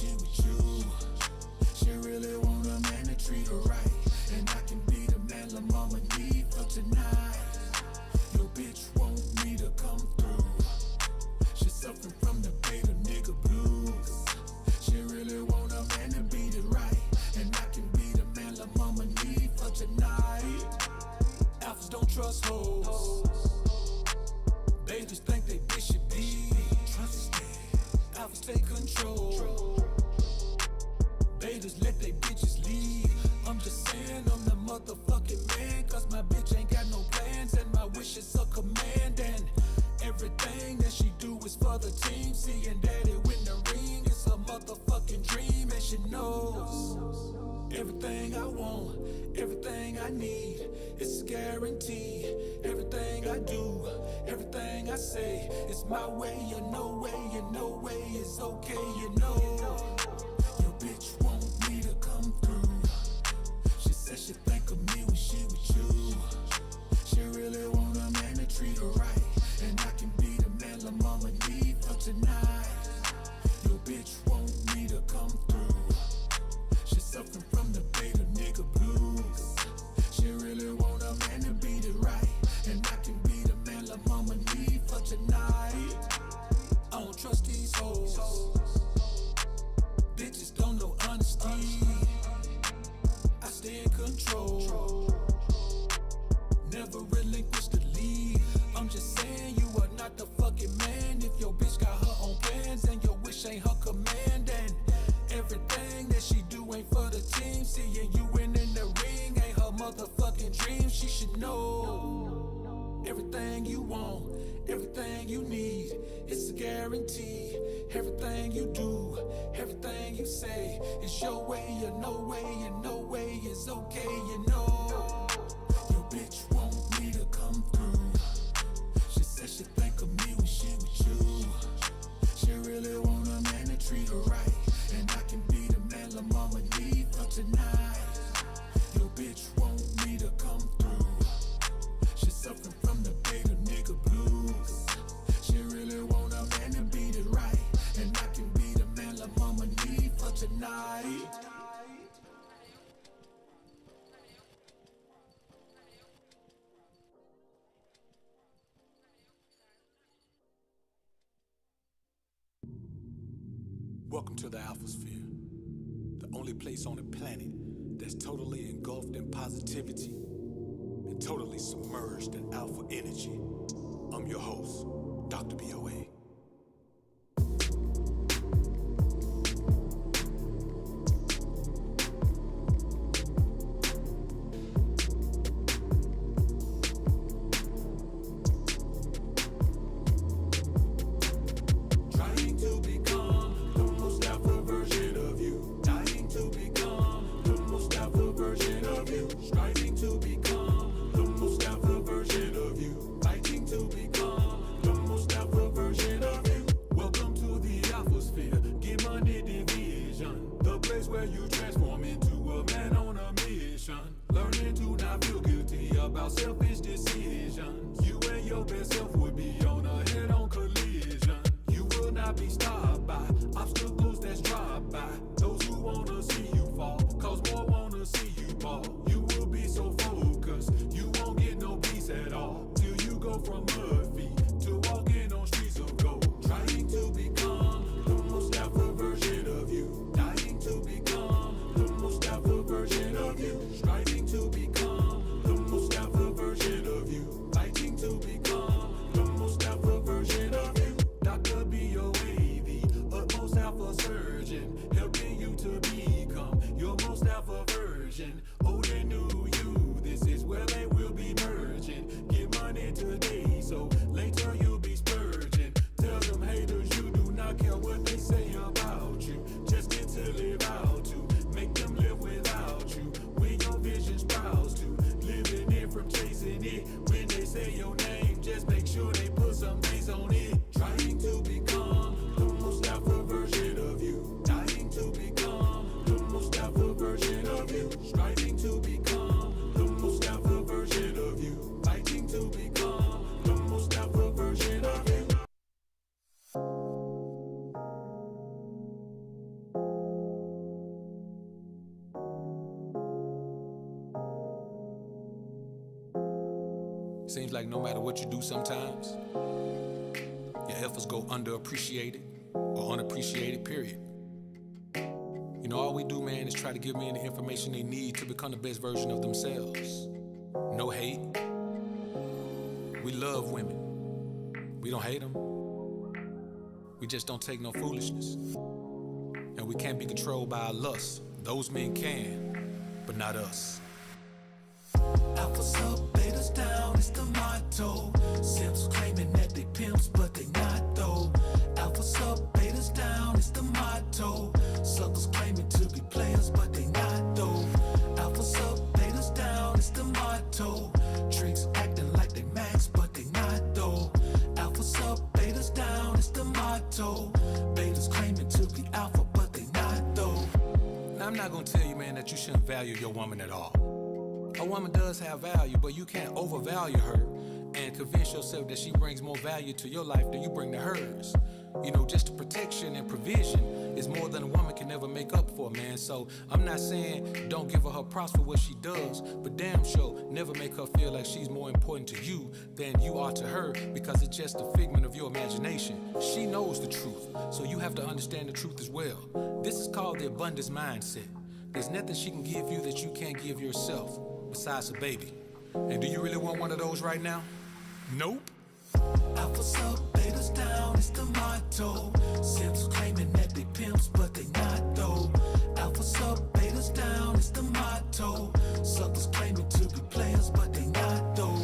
she with you. She really want a man to treat her right, and I can be the man la mama need for tonight. Your bitch want me to come through. She suffering from the beta nigga blues. She really want a man to beat it right, and I can be the man la mama need for tonight. Alphas don't trust hoes. Betas think they bitch should be trusted. Alphas take control. Betas let they bitches lead. I'm just saying I'm the motherfucking man, cause my bitch ain't got no plans, and my wishes are command, and everything that she do is for the team. Seeing daddy win the ring is a motherfucking dream, and she knows everything I want, everything I need, it's a guarantee. Everything I do, everything I say, it's my way or no way, and no way is okay, you know. Your bitch want me to come through. She said she think of me when she with you. She really want a man to treat her right, and I can be the man la mama need for tonight. Your bitch want me to come through. She suffering from the beta nigga blues. She really want a man to beat it right, and I can be the man la mama need for tonight. I don't trust these hoes. Bitches don't know honesty. I stay in control. Never relinquish the lead. I'm just saying you are not the fucking man if your bitch got her own plans and your wish ain't her command, and everything that she do ain't for the team. Seeing you win in the ring ain't her motherfucking dream. She should know everything you want, everything you need, it's a guarantee. Everything you do, everything you say, it's your way or no way, and no way is okay, you know. Your bitch want me to come through. She said she think of me when she with you. She really want a man to treat her right, and I can be the man la mama need for tonight. Your bitch want me to come through. She suffering from the beta nigga blues. She really want a man to beat it right, and I can be the man la mama need for tonight. Welcome to the Alphasphere, the only place on the planet that's totally engulfed in positivity and totally submerged in alpha energy. I'm your host, Dr. BOA. Fighting to become the most alpha Seems like no matter what you do sometimes, your efforts go underappreciated or unappreciated, period. You know, all we do, man, is try to give men the information they need to become the best version of themselves. No hate. We love women. We don't hate them. We just don't take no foolishness. And we can't be controlled by our lust. Those men can, but not us. Alphas up, betas down, it's the motto. Simps claiming that they pimps, but they not though. Alphas up, betas down, it's the motto. Suckers claiming to be players, but they not though. Alphas up, betas down, it's the motto. Tricks acting like they max, but they not though. Alphas up, betas down, it's the motto. Betas claiming to be alpha, but they not though. Now, I'm not gonna tell you, man, that you shouldn't value your woman at all. A woman does have value, but you can't overvalue her and convince yourself that she brings more value to your life than you bring to hers. You know, just the protection and provision is more than a woman can ever make up for, man. So I'm not saying don't give her props for what she does, but damn sure never make her feel like she's more important to you than you are to her, because it's just a figment of your imagination. She knows the truth, so you have to understand the truth as well. This is called the abundance mindset. There's nothing she can give you that you can't give yourself, besides a baby. And do you really want one of those right now? Nope. Alphas up, betas down, it's the motto. Simps claiming that they pimps, but they not though. Alphas up, betas down, it's the motto. Suckers claiming to be players, but they not though.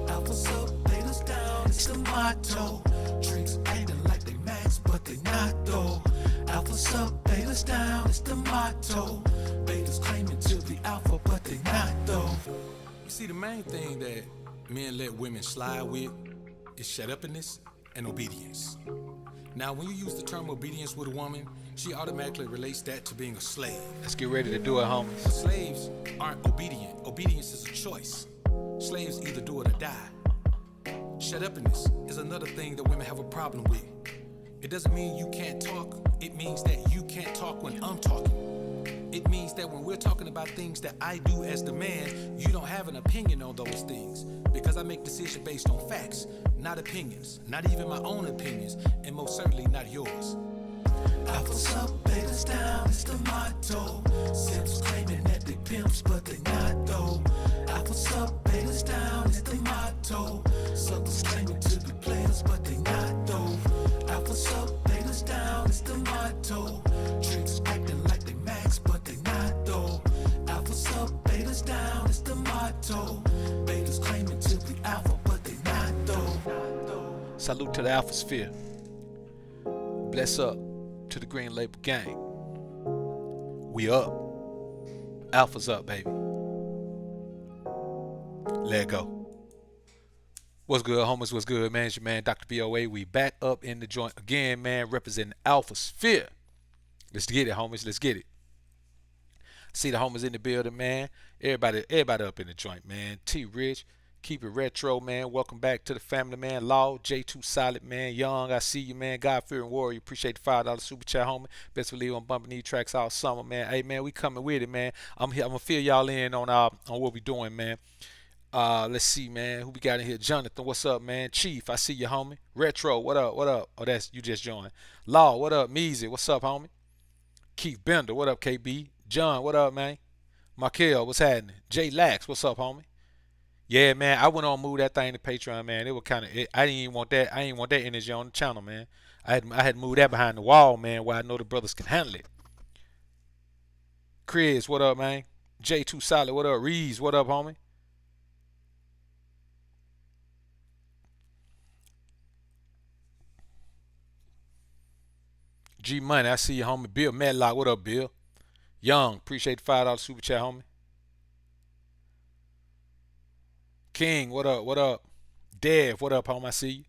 Alphas up, betas down, it's the motto. Tricks acting like they max, but they not though. Alphas up, betas down, it's the motto. Betas claiming to be alpha, but they not though. You see, the main thing that men let women slide with is shut-upness and obedience. Now, when you use the term obedience with a woman, she automatically relates that to being a slave. Let's get ready to do it, homies. But slaves aren't obedient. Obedience is a choice. Slaves either do it or die. Shut-upness is another thing that women have a problem with. It doesn't mean you can't talk. It means that you can't talk when I'm talking. It means that when we're talking about things that I do as the man, you don't have an opinion on those things, because I make decisions based on facts, not opinions, not even my own opinions, and most certainly not yours. Alphas up, betas down, it's the motto. Simps claiming that they pimps, but they not though. Alphas up, betas down, it's the motto. Suckers claiming to be players, but they not though. Alphas up, betas down, it's the motto. Tricks acting like they max, but they not though. Alphas up, betas down, it's the motto. Betas claiming to be alpha, but they not though. Salute to the Alpha Sphere. Bless up to the Green Label Gang. We up. Alpha's up, baby. Let go. What's good, homies? What's good, man? It's your man, Dr. BOA. We back up in the joint again, man, representing Alpha Sphere. Let's get it, homies. Let's get it. See the homies in the building, man. Everybody up in the joint, man. T Rich, keep it retro, man. Welcome back to the family, man. Law, J2 Solid, man. Young, I see you, man. God-fearing warrior. Appreciate the $5 super chat, homie. Best believe I'm bumping these tracks all summer, man. Hey, man, we coming with it, man. I'm here. I'm gonna fill y'all in on what we doing, man. Let's see, man. Who we got in here? Jonathan, what's up, man? Chief, I see you, homie. Retro, what up? What up? Oh, that's you just joined. Law, what up? Measy, what's up, homie? Keith Bender, what up, KB? John, what up, man? Markel, what's happening? Jay Lax, what's up, homie? Yeah, man, I went on move that thing to Patreon, man. It was kind of, I didn't even want that. I didn't want that energy on the channel, man. I had to move that behind the wall, man, where I know the brothers can handle it. Chris, what up, man? J2 Solid, what up? Reeves, what up, homie? G Money, I see you, homie. Bill Medlock, what up, Bill? Young, appreciate the $5 super chat, homie. King, what up? What up? Dev, what up, homie? I see you.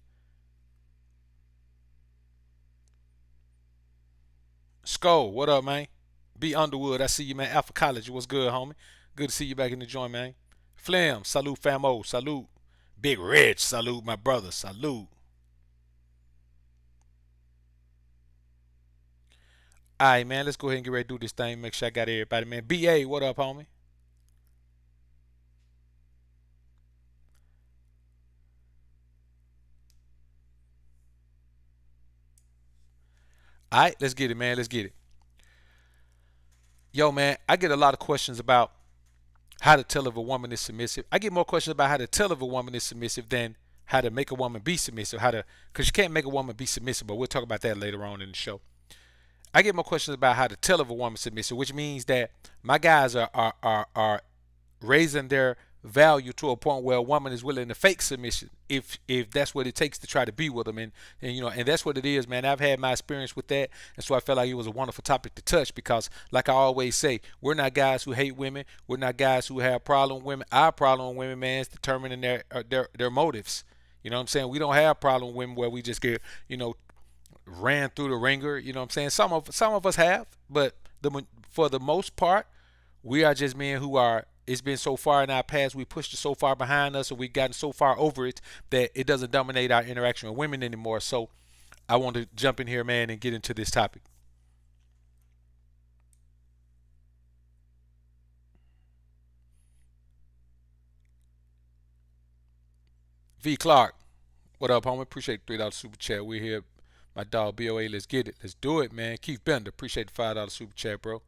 Skull, what up, man? B Underwood, I see you, man. Alpha College, what's good, homie? Good to see you back in the joint, man. Flam, salute, famo, salute. Big Rich, salute, my brother, salute. Alright, man, let's go ahead and get ready to do this thing. Make sure I got everybody, man. BA, what up, homie? All right, let's get it, man. Let's get it. Yo, man, I get a lot of questions about how to tell if a woman is submissive. I get more questions about how to tell if a woman is submissive than how to make a woman be submissive. Because you can't make a woman be submissive, but we'll talk about that later on in the show. I get more questions about how to tell if a woman is submissive, which means that my guys are raising their value to a point where a woman is willing to fake submission if that's what it takes to try to be with them, and you know, and that's what it is, man. I've had my experience with that, and so I felt like it was a wonderful topic to touch because, like I always say, we're not guys who hate women, we're not guys who have problem with women. Our problem with women, man, is determining their motives. You know what I'm saying? We don't have problem with women where we just get, you know, ran through the ringer. You know what I'm saying? Some of us have, but for the most part, we are just men who are. It's been so far in our past, we pushed it so far behind us, and we've gotten so far over it that it doesn't dominate our interaction with women anymore. So I want to jump in here, man, and get into this topic. V Clark, what up, homie? Appreciate the $3 super chat. We're here. My dog BOA, let's get it. Let's do it, man. Keith Bender, appreciate the $5 super chat, bro.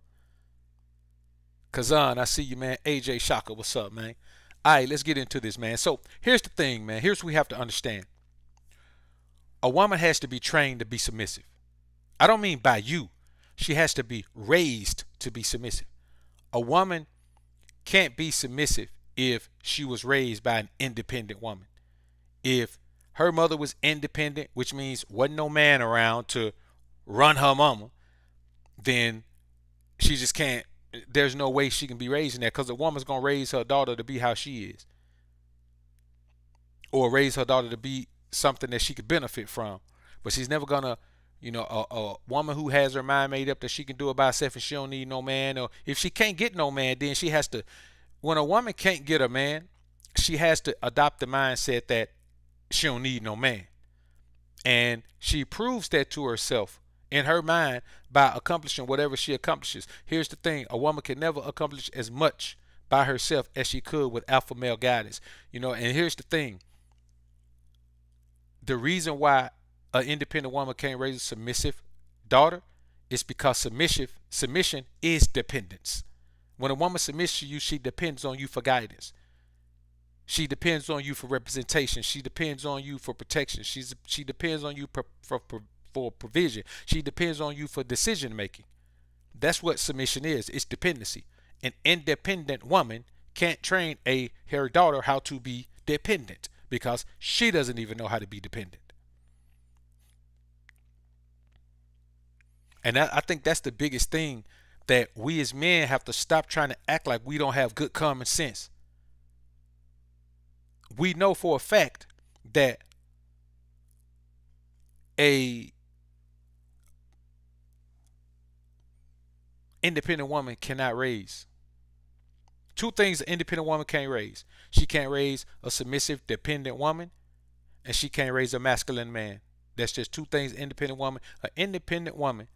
Kazan, I see you, man. AJ Shaka, what's up, man? All right, let's get into this, man. So here's the thing, man. Here's what we have to understand. A woman has to be trained to be submissive. I don't mean by you. She has to be raised to be submissive. A woman can't be submissive if she was raised by an independent woman. If her mother was independent, which means wasn't no man around to run her mama, then she just can't. There's no way she can be raised in that, because a woman's going to raise her daughter to be how she is, or raise her daughter to be something that she could benefit from. But she's never going to, you know, a woman who has her mind made up that she can do it by herself and she don't need no man, or if she can't get no man, then she has to. When a woman can't get a man, she has to adopt the mindset that she don't need no man. And she proves that to herself in her mind by accomplishing whatever she accomplishes. Here's the thing. A woman can never accomplish as much by herself as she could with alpha male guidance. You know, and here's the thing. The reason why an independent woman can't raise a submissive daughter is because submission is dependence. When a woman submits to you, she depends on you for guidance. She depends on you for representation. She depends on you for protection. She depends on you for provision. She depends on you for decision making. That's what submission is. It's dependency. An independent woman can't train her daughter how to be dependent because she doesn't even know how to be dependent. And I think that's the biggest thing, that we as men have to stop trying to act like we don't have good common sense. We know for a fact that a independent woman cannot raise. Two things an independent woman can't raise. She can't raise a submissive, dependent woman, and she can't raise a masculine man. That's just two things. Independent woman. An independent woman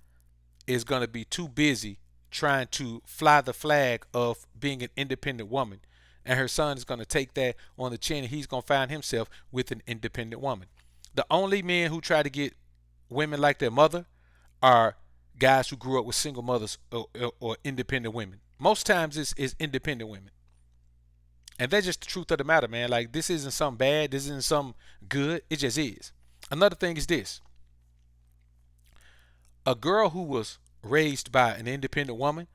is going to be too busy trying to fly the flag of being an independent woman, and her son is going to take that on the chin, and he's going to find himself with an independent woman. The only men who try to get women like their mother are guys who grew up with single mothers or independent women. Most times it's independent women. And that's just the truth of the matter, man. Like, this isn't something bad. This isn't something good. It just is. Another thing is this. A girl who was raised by an independent woman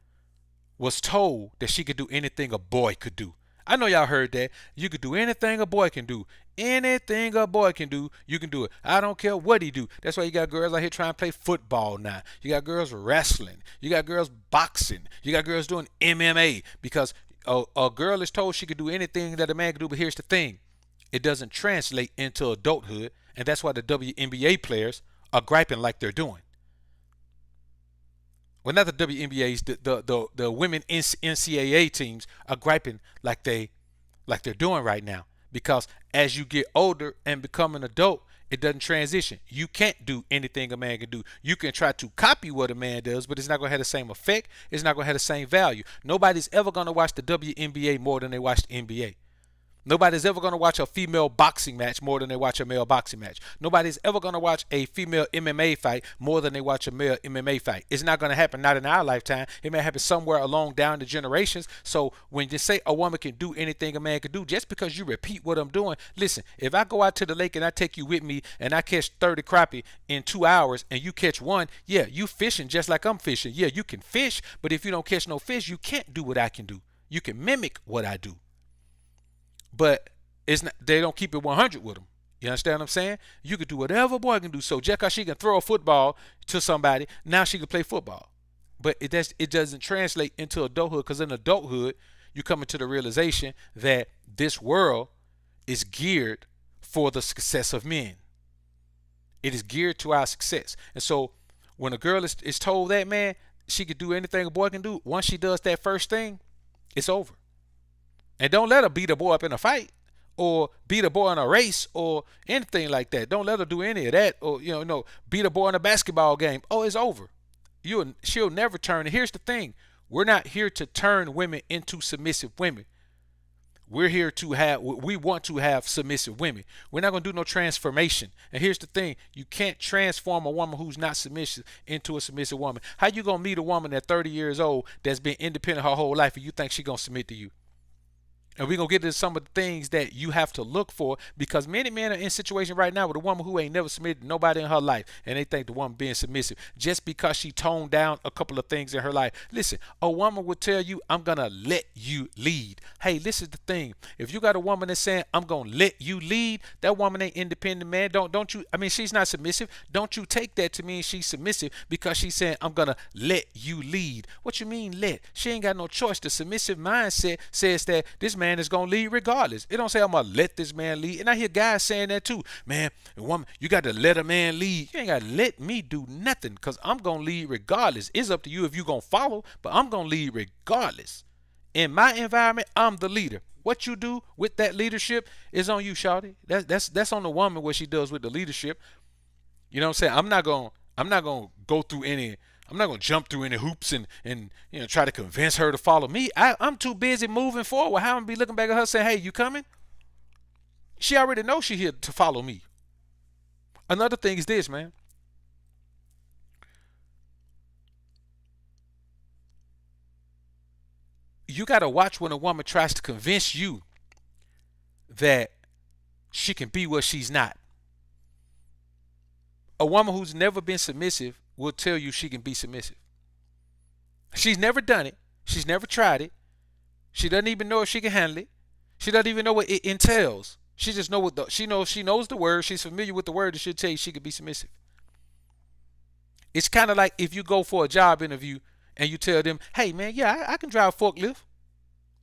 was told that she could do anything a boy could do. I know y'all heard that. You could do anything a boy can do. Anything a boy can do, you can do it. I don't care what he do. That's why you got girls out here trying to play football now. You got girls wrestling. You got girls boxing. You got girls doing MMA, because a girl is told she could do anything that a man can do. But here's the thing. It doesn't translate into adulthood, and that's why the WNBA players are griping like they're doing. Well, not the WNBAs, the women NCAA teams are griping like they're doing right now, because as you get older and become an adult, it doesn't transition. You can't do anything a man can do. You can try to copy what a man does, but it's not going to have the same effect. It's not going to have the same value. Nobody's ever going to watch the WNBA more than they watch the NBA. Nobody's ever going to watch a female boxing match more than they watch a male boxing match. Nobody's ever going to watch a female MMA fight more than they watch a male MMA fight. It's not going to happen, not in our lifetime. It may happen somewhere along down the generations. So when you say a woman can do anything a man can do, just because you repeat what I'm doing, listen, if I go out to the lake and I take you with me and I catch 30 crappie in 2 hours and you catch one, yeah, you fishing just like I'm fishing. Yeah, you can fish, but if you don't catch no fish, you can't do what I can do. You can mimic what I do. But it's not, they don't keep it 100 with them. You understand what I'm saying? You can do whatever a boy can do. So just because she can throw a football to somebody, now she can play football. But it doesn't translate into adulthood, because in adulthood, you come into the realization that this world is geared for the success of men. It is geared to our success. And so when a girl is told that, man, she can do anything a boy can do, once she does that first thing, it's over. And don't let her beat a boy up in a fight or beat a boy in a race or anything like that. Don't let her do any of that, or beat a boy in a basketball game. Oh, it's over. She'll never turn. And here's the thing. We're not here to turn women into submissive women. We want to have submissive women. We're not going to do no transformation. And here's the thing. You can't transform a woman who's not submissive into a submissive woman. How you going to meet a woman at 30 years old that's been independent her whole life and you think she's going to submit to you? And we're going to get into some of the things that you have to look for, because many men are in a situation right now with a woman who ain't never submitted to nobody in her life, and they think the woman being submissive just because she toned down a couple of things in her life. Listen, a woman will tell you, I'm going to let you lead. Hey, this is the thing. If you got a woman that's saying, I'm going to let you lead, that woman ain't independent, man. Don't you, I mean, she's not submissive. Don't you take that to mean she's submissive because she's saying, I'm going to let you lead. What you mean let? She ain't got no choice. The submissive mindset says that this man is going to lead regardless. It don't say I'm going to let this man lead. And I hear guys saying that too. Man, woman, you got to let a man lead. You ain't got to let me do nothing, because I'm going to lead regardless. It's up to you if you going to follow, but I'm going to lead regardless. In my environment, I'm the leader. What you do with that leadership is on you, shawty. That's on the woman, what she does with the leadership. You know what I'm saying? I'm not going to go through any, I'm not going to jump through any hoops and try to convince her to follow me. I'm too busy moving forward. How I'm be looking back at her saying, hey, you coming? She already knows she here to follow me. Another thing is this, man. You got to watch when a woman tries to convince you that she can be what she's not. A woman who's never been submissive will tell you she can be submissive. She's never done it. She's never tried it. She doesn't even know if she can handle it. She doesn't even know what it entails. She just know she knows the word. She's familiar with the word that should tell you she can be submissive. It's kind of like if you go for a job interview and you tell them, hey man, yeah, I can drive a forklift.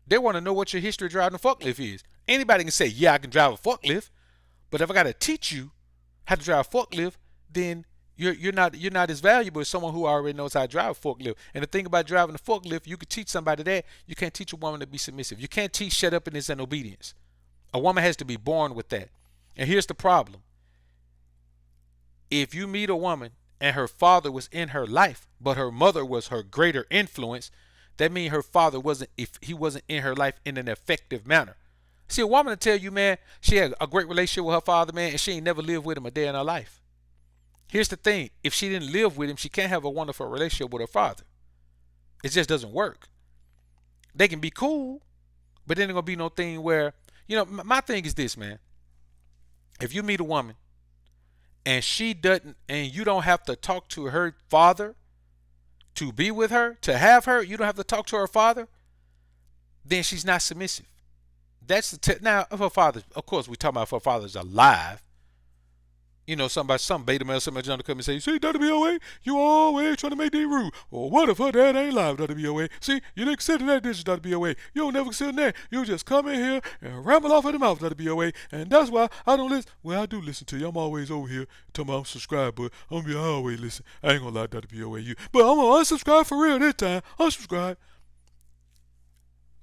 They want to know what your history of driving a forklift is. Anybody can say, yeah, I can drive a forklift. But if I got to teach you how to drive a forklift, then you're not as valuable as someone who already knows how to drive a forklift. And the thing about driving a forklift, you can teach somebody that. You can't teach a woman to be submissive. You can't teach shut upness and obedience. A woman has to be born with that. And here's the problem. If you meet a woman and her father was in her life, but her mother was her greater influence, that means her father wasn't in her life in an effective manner. See, a woman will tell you, man, she had a great relationship with her father, man, and she ain't never lived with him a day in her life. Here's the thing. If she didn't live with him, she can't have a wonderful relationship with her father. It just doesn't work. They can be cool, but then there's going to be no thing where, my thing is this, man. If you meet a woman and she doesn't, and you don't have to talk to her father to be with her, to have her, you don't have to talk to her father, then she's not submissive. That's now, if her father, of course, we talking about if her father's alive. Some beta male, somebody trying to come and say, see, WBOA, you always trying to make me rude. Or what if her dad ain't live, WBOA? See, you didn't consider that, this is WBOA. You don't never consider that. You just come in here and ramble off at the mouth, WBOA. And that's why I don't listen. Well, I do listen to you. I'm always over here talking about I'm subscribed, but I always listen. I ain't gonna lie, WBOA, you. But I'm gonna unsubscribe for real this time. Unsubscribe.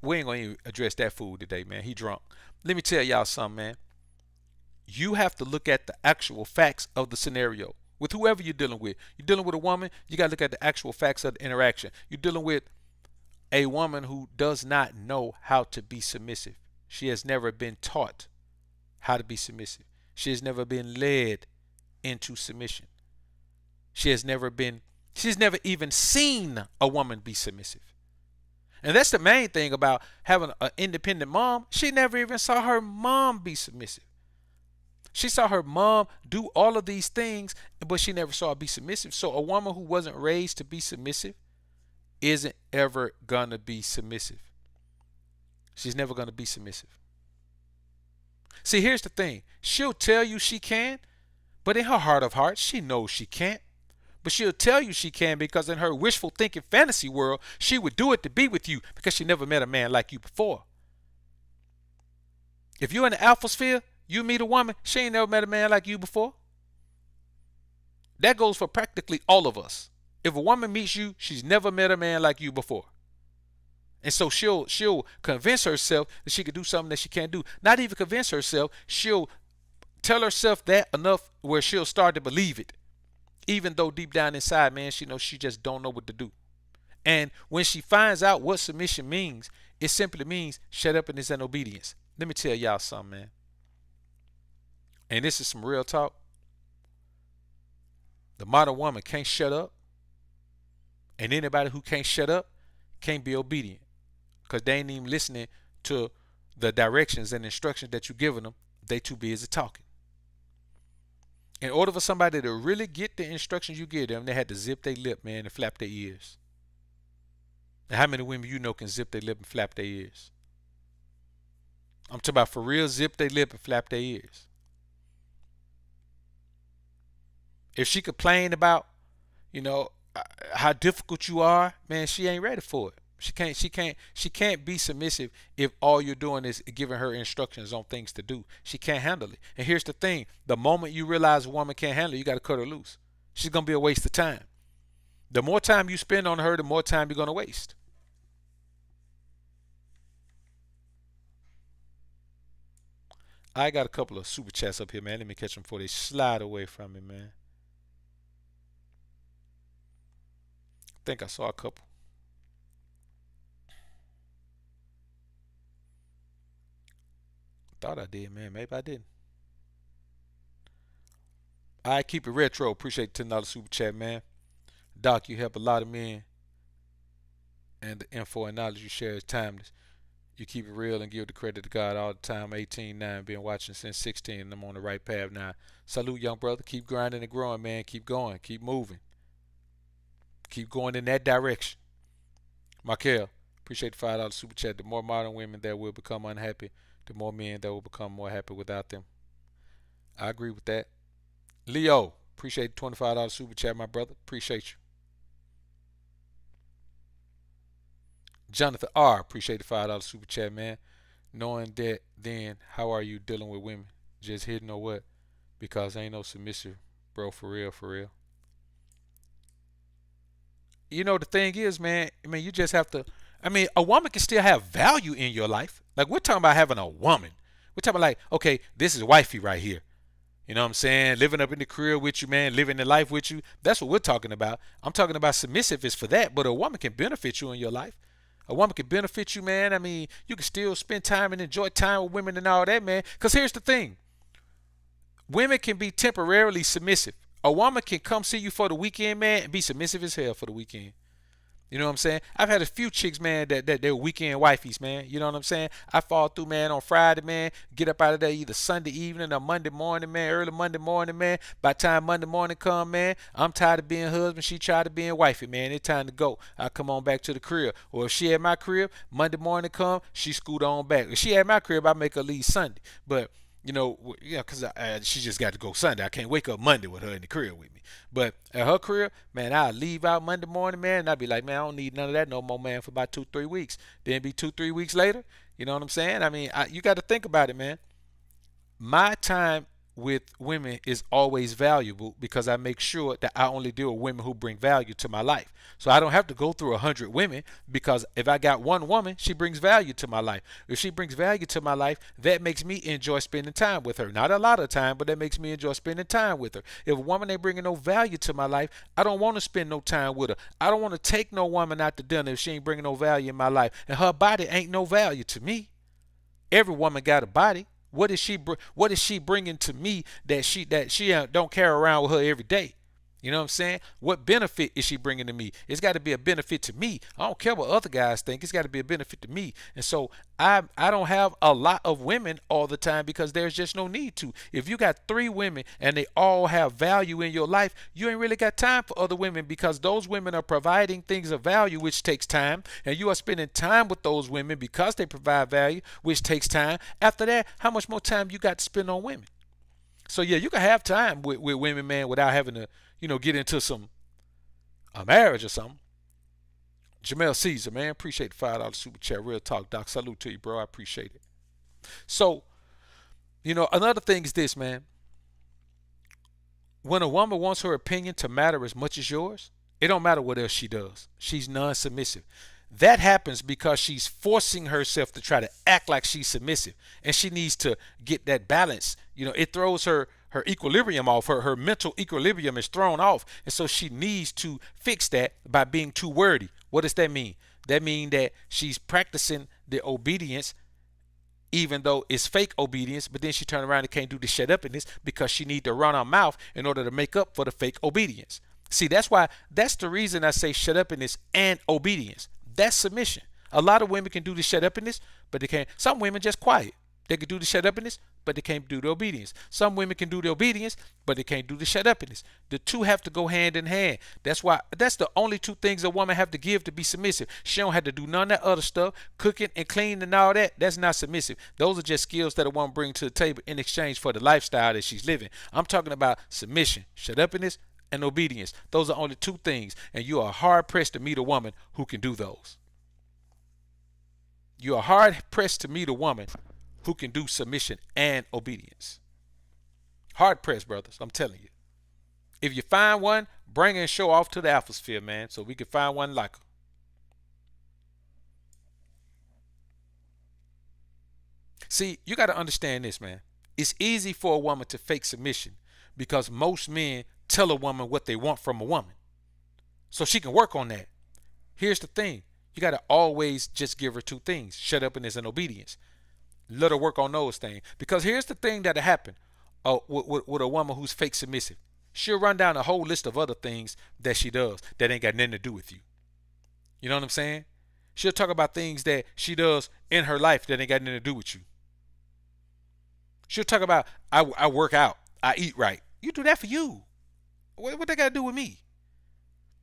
We ain't gonna even address that fool today, man. He drunk. Let me tell y'all something, man. You have to look at the actual facts of the scenario with whoever you're dealing with. You're dealing with a woman, you got to look at the actual facts of the interaction. You're dealing with a woman who does not know how to be submissive. She has never been taught how to be submissive. She has never been led into submission. She's never even seen a woman be submissive. And that's the main thing about having an independent mom. She never even saw her mom be submissive. She saw her mom do all of these things, but she never saw her be submissive. So a woman who wasn't raised to be submissive isn't ever going to be submissive. She's never going to be submissive. See, here's the thing. She'll tell you she can, but in her heart of hearts, she knows she can't. But she'll tell you she can because in her wishful thinking fantasy world, she would do it to be with you because she never met a man like you before. If you're in the alpha sphere, you meet a woman, she ain't never met a man like you before. That goes for practically all of us. If a woman meets you, she's never met a man like you before. And so she'll convince herself that she could do something that she can't do. Not even convince herself, she'll tell herself that enough where she'll start to believe it. Even though deep down inside, man, she knows she just don't know what to do. And when she finds out what submission means, it simply means shut up and it's an obedience. Let me tell y'all something, man. And this is some real talk. The modern woman can't shut up. And anybody who can't shut up can't be obedient. Because they ain't even listening to the directions and instructions that you're giving them. They too busy talking. In order for somebody to really get the instructions you give them, they had to zip their lip, man, and flap their ears. And how many women you know can zip their lip and flap their ears? I'm talking about for real, zip their lip and flap their ears. If she complain about, how difficult you are, man, she ain't ready for it. She can't be submissive if all you're doing is giving her instructions on things to do. She can't handle it. And here's the thing. The moment you realize a woman can't handle it, you got to cut her loose. She's going to be a waste of time. The more time you spend on her, the more time you're going to waste. I got a couple of super chats up here, man. Let me catch them before they slide away from me, man. I think I saw a couple. Thought I did, man. Maybe I didn't. I keep it retro. Appreciate the $10 super chat, man. Doc, you help a lot of men, and the info and knowledge you share is timeless. You keep it real and give the credit to God all the time. 18-9, been watching since 16, and I'm on the right path now. Salute, young brother. Keep grinding and growing, man. Keep going. Keep moving. Keep going in that direction. Markel, appreciate the $5 super chat. The more modern women that will become unhappy, the more men that will become more happy without them. I agree with that. Leo, appreciate the $25 super chat, my brother. Appreciate you. Jonathan R, appreciate the $5 super chat, man. Knowing that, then how are you dealing with women? Just hitting or what? Because ain't no submissive, bro, for real, for real. The thing is, man, you just have to, a woman can still have value in your life. Like, we're talking about having a woman. We're talking about, like, okay, this is wifey right here. You know what I'm saying? Living up in the crib with you, man. Living the life with you. That's what we're talking about. I'm talking about submissive is for that. But a woman can benefit you in your life. A woman can benefit you, man. You can still spend time and enjoy time with women and all that, man. Because here's the thing. Women can be temporarily submissive. A woman can come see you for the weekend, man, and be submissive as hell for the weekend. You know what I'm saying? I've had a few chicks, man, that they're weekend wifeys, man. You know what I'm saying? I fall through, man, on Friday, man. Get up out of there either Sunday evening or Monday morning, man. Early Monday morning, man. By the time Monday morning come, man, I'm tired of being husband. She tired of being wifey, man. It's time to go. I come on back to the crib. Or if she at my crib, Monday morning come, she scoot on back. If she at my crib, I make her leave Sunday. But because she just got to go Sunday. I can't wake up Monday with her in the crib with me. But at her crib, man, I'll leave out Monday morning, man, and I'll be like, man, I don't need none of that no more, man, for about 2-3 weeks. Then be 2-3 weeks later, you know what I'm saying? You got to think about it, man. My time with women is always valuable because I make sure that I only deal with women who bring value to my life. So I don't have to go through 100 women because if I got one woman, she brings value to my life. If she brings value to my life, that makes me enjoy spending time with her. Not a lot of time, but that makes me enjoy spending time with her. If a woman ain't bringing no value to my life, I don't want to spend no time with her. I don't want to take no woman out to dinner if she ain't bringing no value in my life. And her body ain't no value to me. Every woman got a body. What is she bringing to me that she don't carry around with her every day? You know what I'm saying? What benefit is she bringing to me? It's got to be a benefit to me. I don't care what other guys think. It's got to be a benefit to me. And so I don't have a lot of women all the time because there's just no need to. If you got 3 women and they all have value in your life, you ain't really got time for other women because those women are providing things of value, which takes time. And you are spending time with those women because they provide value, which takes time. After that, how much more time you got to spend on women? So yeah, you can have time with women, man, without having to, get into a marriage or something. Jamel Caesar, man, appreciate the $5 super chat. Real talk, Doc. Salute to you, bro. I appreciate it. So, another thing is this, man. When a woman wants her opinion to matter as much as yours, it don't matter what else she does. She's non-submissive. That happens because she's forcing herself to try to act like she's submissive, and she needs to get that balance. It throws her equilibrium off. Her mental equilibrium is thrown off, and so she needs to fix that by being too wordy. What does that mean? That means that she's practicing the obedience even though it's fake obedience, but then she turn around and can't do the shut up in this because she need to run her mouth in order to make up for the fake obedience. See, that's the reason I say shut up in this and obedience. That's submission. A lot of women can do the shut up in this, but they can't. Some women just quiet. They can do the shut up in this, but they can't do the obedience. Some women can do the obedience, but they can't do the shut up in this. The two have to go hand in hand. That's the only 2 things a woman have to give to be submissive. She don't have to do none of that other stuff, cooking and cleaning and all that. That's not submissive. Those are just skills that a woman brings to the table in exchange for the lifestyle that she's living. I'm talking about submission, shut up in this, and obedience. Those are only 2 things, and you are hard pressed to meet a woman who can do those. You are hard pressed to meet a woman who can do submission and obedience. Hard pressed, brothers. I'm telling you. If you find one, bring her and show off to the atmosphere, man, so we can find one like her. See, you got to understand this, man. It's easy for a woman to fake submission because most men tell a woman what they want from a woman. So she can work on that. Here's the thing. You got to always just give her 2 things, shut up and obedience. Let her work on those things. Because here's the thing that'll happen with a woman who's fake submissive. She'll run down a whole list of other things that she does that ain't got nothing to do with you. You know what I'm saying? She'll talk about things that she does in her life that ain't got nothing to do with you. She'll talk about, I work out, I eat right. You do that for you. What they got to do with me?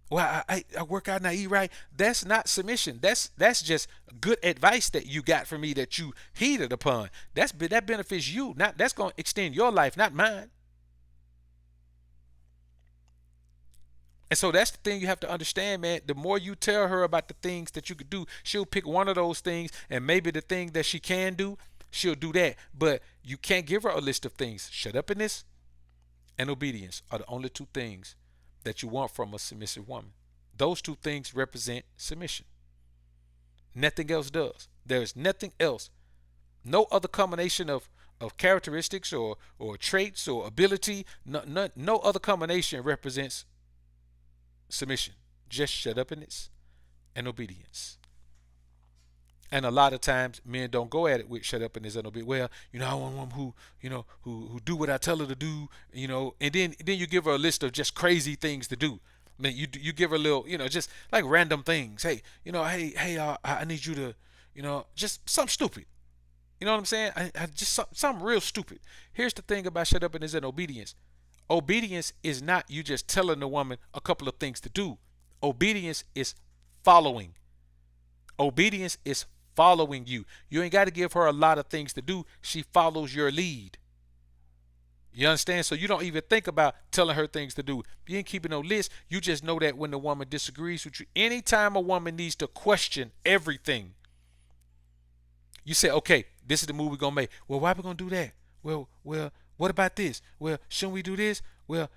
Well, I work out and I eat right. That's not submission. That's just good advice that you got from me that you heeded upon. That benefits you. That's going to extend your life, not mine. And so that's the thing you have to understand, man. The more you tell her about the things that you could do, she'll pick one of those things, and maybe the thing that she can do, she'll do that. But you can't give her a list of things. Shut up in this and obedience are the only 2 things that you want from a submissive woman. Those 2 things represent submission. Nothing else does. There is nothing else. No other combination of characteristics or traits or ability. No other combination represents submission. Just shut up in this and obedience. And a lot of times men don't go at it with shut up and this and obedience. Well, I want a woman who do what I tell her to do, and then you give her a list of just crazy things to do. I mean, you give her a little, just like random things. Hey, I need you to, just something stupid. You know what I'm saying? I just something real stupid. Here's the thing about shut up and this and obedience. Obedience is not you just telling the woman a couple of things to do. Obedience is following. Obedience is following you. You ain't got to give her a lot of things to do. She follows your lead. You understand? So you don't even think about telling her things to do. You ain't keeping no list. You just know that when the woman disagrees with you, anytime a woman needs to question everything, you say, okay, this is the move we're going to make. Well, why we going to do that? Well, what about this? Well, shouldn't we do this? Well,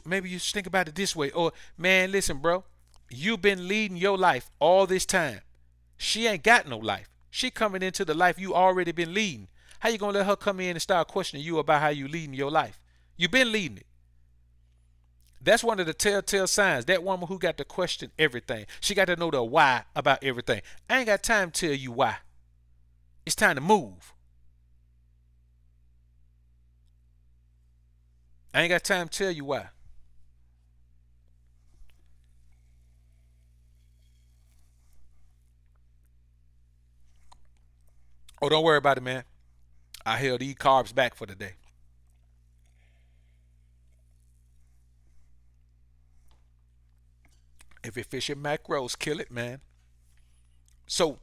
maybe you should think about it this way. Or, man, listen, bro, you've been leading your life all this time. She ain't got no life. She coming into the life you already been leading. How you going to let her come in and start questioning you about how you leading your life? You've been leading it. That's one of the telltale signs. That woman who got to question everything. She got to know the why about everything. I ain't got time to tell you why. It's time to move. I ain't got time to tell you why. Oh, don't worry about it, man. I held these carbs back for the day. If it fits your macros, kill it, man. So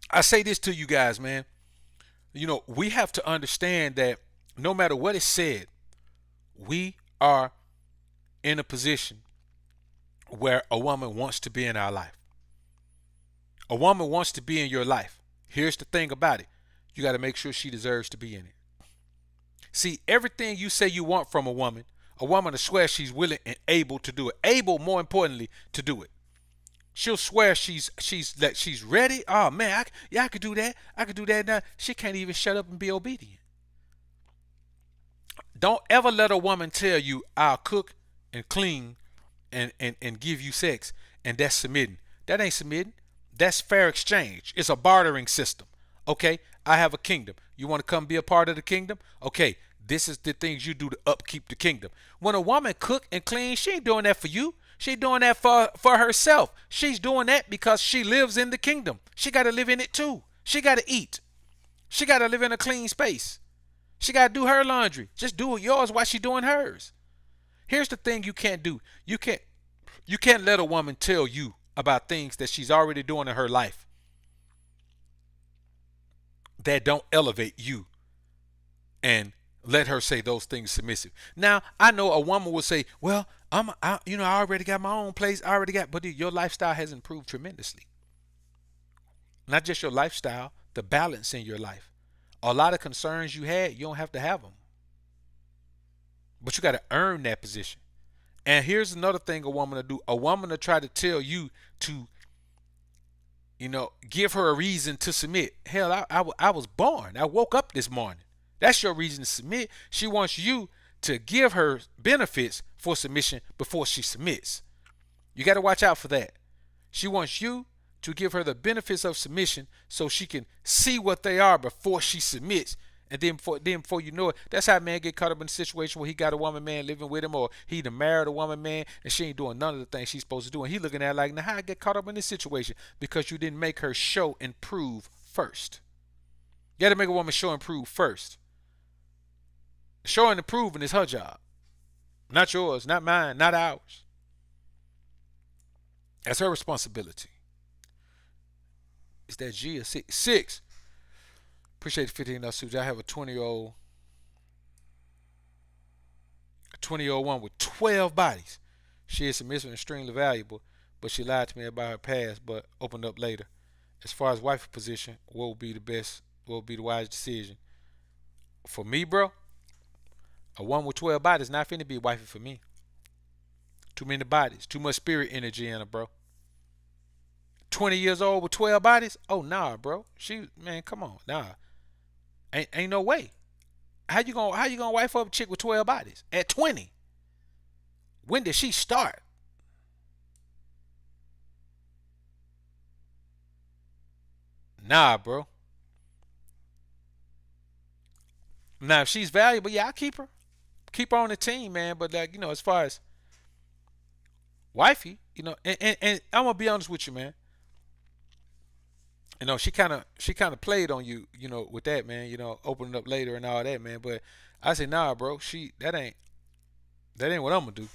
I say this to you guys, man. We have to understand that no matter what is said, we are in a position where a woman wants to be in our life. A woman wants to be in your life. Here's the thing about it. You got to make sure she deserves to be in it. See, everything you say you want from a woman will swear she's willing and able to do it. Able, more importantly, to do it. She'll swear she's ready. Oh man, I could do that. I could do that now. She can't even shut up and be obedient. Don't ever let a woman tell you I'll cook and clean and give you sex and that's submitting. That ain't submitting. That's fair exchange. It's a bartering system. Okay, I have a kingdom. You want to come be a part of the kingdom? Okay, this is the things you do to upkeep the kingdom. When a woman cook and clean, she ain't doing that for you. She's doing that for herself. She's doing that because she lives in the kingdom. She got to live in it too. She got to eat. She got to live in a clean space. She got to do her laundry. Just do yours while she doing hers. Here's the thing you can't do. You can't let a woman tell you about things that she's already doing in her life that don't elevate you and let her say those things submissive. Now, I know a woman will say, well, I already got my own place. But your lifestyle has improved tremendously. Not just your lifestyle, the balance in your life. A lot of concerns you had, you don't have to have them. But you got to earn that position. And here's another thing a woman will do. A woman will try to tell you to, give her a reason to submit. Hell, I was born. I woke up this morning. That's your reason to submit. She wants you to give her benefits for submission before she submits. You got to watch out for that. She wants you to give her the benefits of submission so she can see what they are before she submits. And then before you know it, that's how a man get caught up in a situation where he got a woman man living with him, or he done married a woman man and she ain't doing none of the things she's supposed to do. And he looking at her like, now how I get caught up in this situation? Because you didn't make her show and prove first. You got to make a woman show and prove first. Showing and proving is her job. Not yours, not mine, not ours. That's her responsibility. Is that G or 6? 6. Appreciate the $15 suit. I have a 20-year-old one with 12 bodies. She is submissive and extremely valuable, but she lied to me about her past, but opened up later. As far as wifey position, what would be the best, what would be the wise decision? For me, bro, a woman with 12 bodies not finna be a wifey for me. Too many bodies. Too much spirit energy in her, bro. 20 years old with 12 bodies? Oh, nah, bro. Man, come on. Nah. Ain't no way. How you gonna wife up a chick with 12 bodies? At 20? When did she start? Nah, bro. Now, if she's valuable, yeah, I'll keep her. Keep her on the team, man. But as far as wifey, and I'm gonna be honest with you, man. She kind of played on you, with that, man. Opening up later and all that, man. But I said, nah, bro. That ain't what I'm gonna do.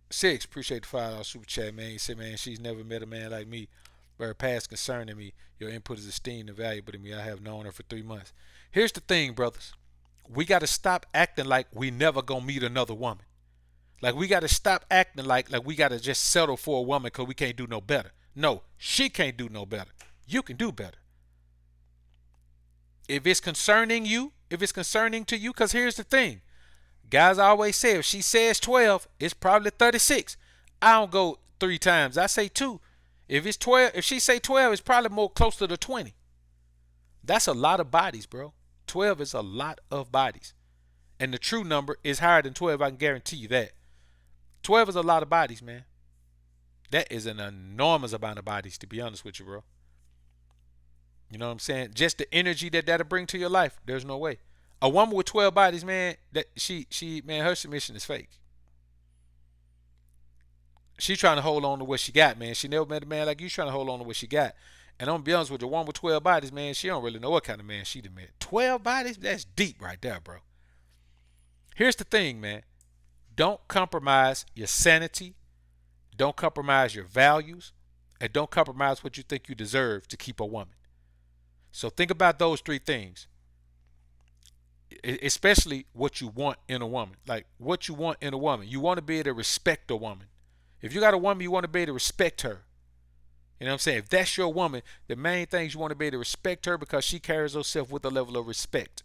6, appreciate the $5 super chat, man. He said, man, she's never met a man like me. But her past concerning me, your input is esteemed and valuable to me. I have known her for 3 months. Here's the thing, brothers. We got to stop acting like we never gonna meet another woman. Like we got to stop acting like we got to just settle for a woman because we can't do no better. No, she can't do no better. You can do better. If it's concerning you, if it's concerning to you, because here's the thing. Guys always say if she says 12, it's probably 36. I don't go 3 times. I say 2. If it's 12, if she say 12, it's probably more closer to 20. That's a lot of bodies, bro. 12 is a lot of bodies. And the true number is higher than 12, I can guarantee you that. 12 is a lot of bodies, man. That is an enormous amount of bodies, to be honest with you, bro. You know what I'm saying? Just the energy that that'll bring to your life. There's no way. A woman with 12 bodies, man, that she man, her submission is fake. She trying to hold on to what she got, man. She never met a man like you trying to hold on to what she got. And I'm gonna be honest with you, one with 12 bodies, man, she don't really know what kind of man she done met. 12 bodies? That's deep right there, bro. Here's the thing, man. Don't compromise your sanity. Don't compromise your values. And don't compromise what you think you deserve to keep a woman. So think about those three things. Especially what you want in a woman. Like what you want in a woman. You want to be able to respect a woman. If you got a woman, you want to be able to respect her. You know what I'm saying? If that's your woman, the main things you want to be able to respect her because she carries herself with a level of respect.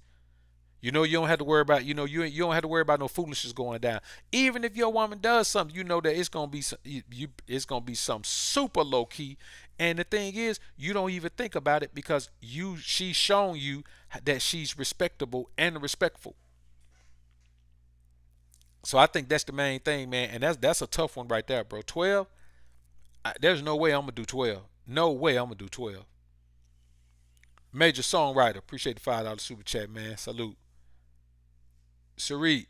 You know, you don't have to worry about, you don't have to worry about no foolishness going down. Even if your woman does something, you know that it's gonna be it's gonna be some super low key. And the thing is, you don't even think about it because she's shown you that she's respectable and respectful. So I think that's the main thing, man. And that's a tough one right there, bro. 12. There's no way I'm gonna do 12. No way I'm gonna do 12. Major songwriter, appreciate the $5 super chat, man. Salute. Sarit,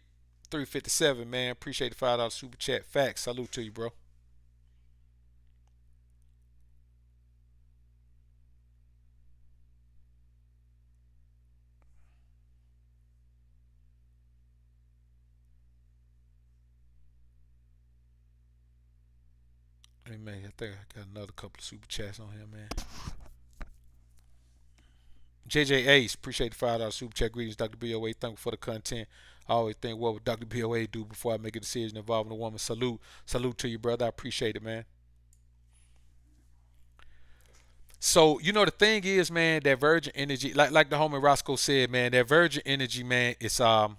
357, man. Appreciate the $5 super chat. Facts. Salute to you, bro. Hey, man, I think I got another couple of super chats on here, man. JJ Ace, appreciate the $5 super chat. Greetings, Dr. BOA. Thankful for the content. I always think, what would Dr. BOA do before I make a decision involving a woman? Salute. Salute to you, brother. I appreciate it, man. So, the thing is, man, that virgin energy, like the homie Roscoe said, man, that virgin energy, man, it's a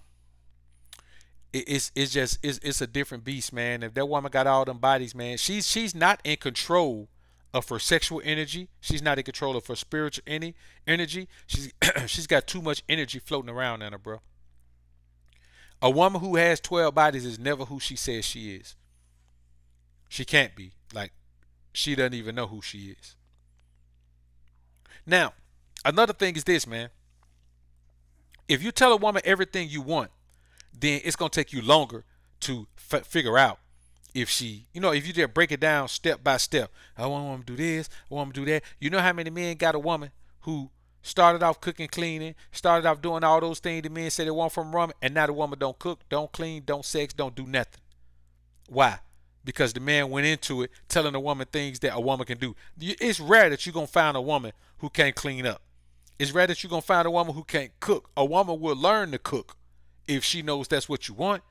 different beast, man. If that woman got all them bodies, man, she's not in control of her sexual energy. She's not in control of her spiritual energy. She's got too much energy floating around in her, bro. A woman who has 12 bodies is never who she says she is. She can't be. Like, she doesn't even know who she is. Now, another thing is this, man. If you tell a woman everything you want, then it's going to take you longer to figure out if if you just break it down step by step. I want a woman to do this, I want them to do that. You know how many men got a woman who started off cooking, cleaning, started off doing all those things the men said they want from a woman, and now the woman don't cook, don't clean, don't sex, don't do nothing. Why? Because the man went into it telling a woman things that a woman can do. It's rare that you're going to find a woman who can't clean up. It's rare that you're going to find a woman who can't cook. A woman will learn to cook if she knows that's what you want.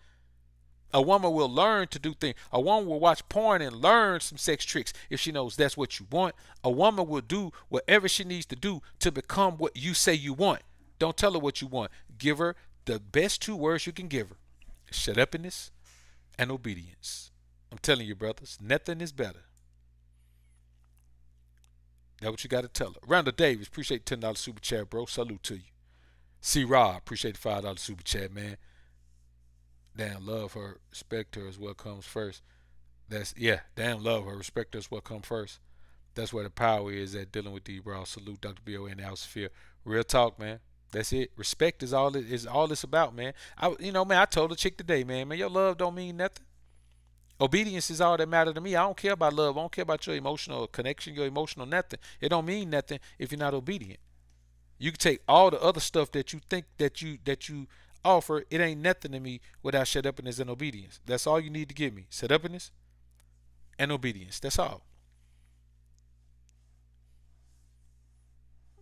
A woman will learn to do things. A woman will watch porn and learn some sex tricks if she knows that's what you want. A woman will do whatever she needs to do to become what you say you want. Don't tell her what you want. Give her the best two words you can give her. Shut upness and obedience. I'm telling you, brothers, nothing is better. That's what you got to tell her. Randall Davis, appreciate the $10 super chat, bro. Salute to you. C. Rob, appreciate the $5 super chat, man. Damn, love her, respect her is what comes first. Damn, love her, respect her is what comes first. That's where the power is at dealing with these, bro. Salute Dr. BOA and the Alpha. Real talk, man. That's it. Respect is all it's about, man. I told a chick today, man, your love don't mean nothing. Obedience is all that matters to me. I don't care about love. I don't care about your emotional connection, your emotional nothing. It don't mean nothing if you're not obedient. You can take all the other stuff that you think that you offer. It ain't nothing to me without shut upness and obedience. That's all you need to give me. Shut upness and obedience. That's all.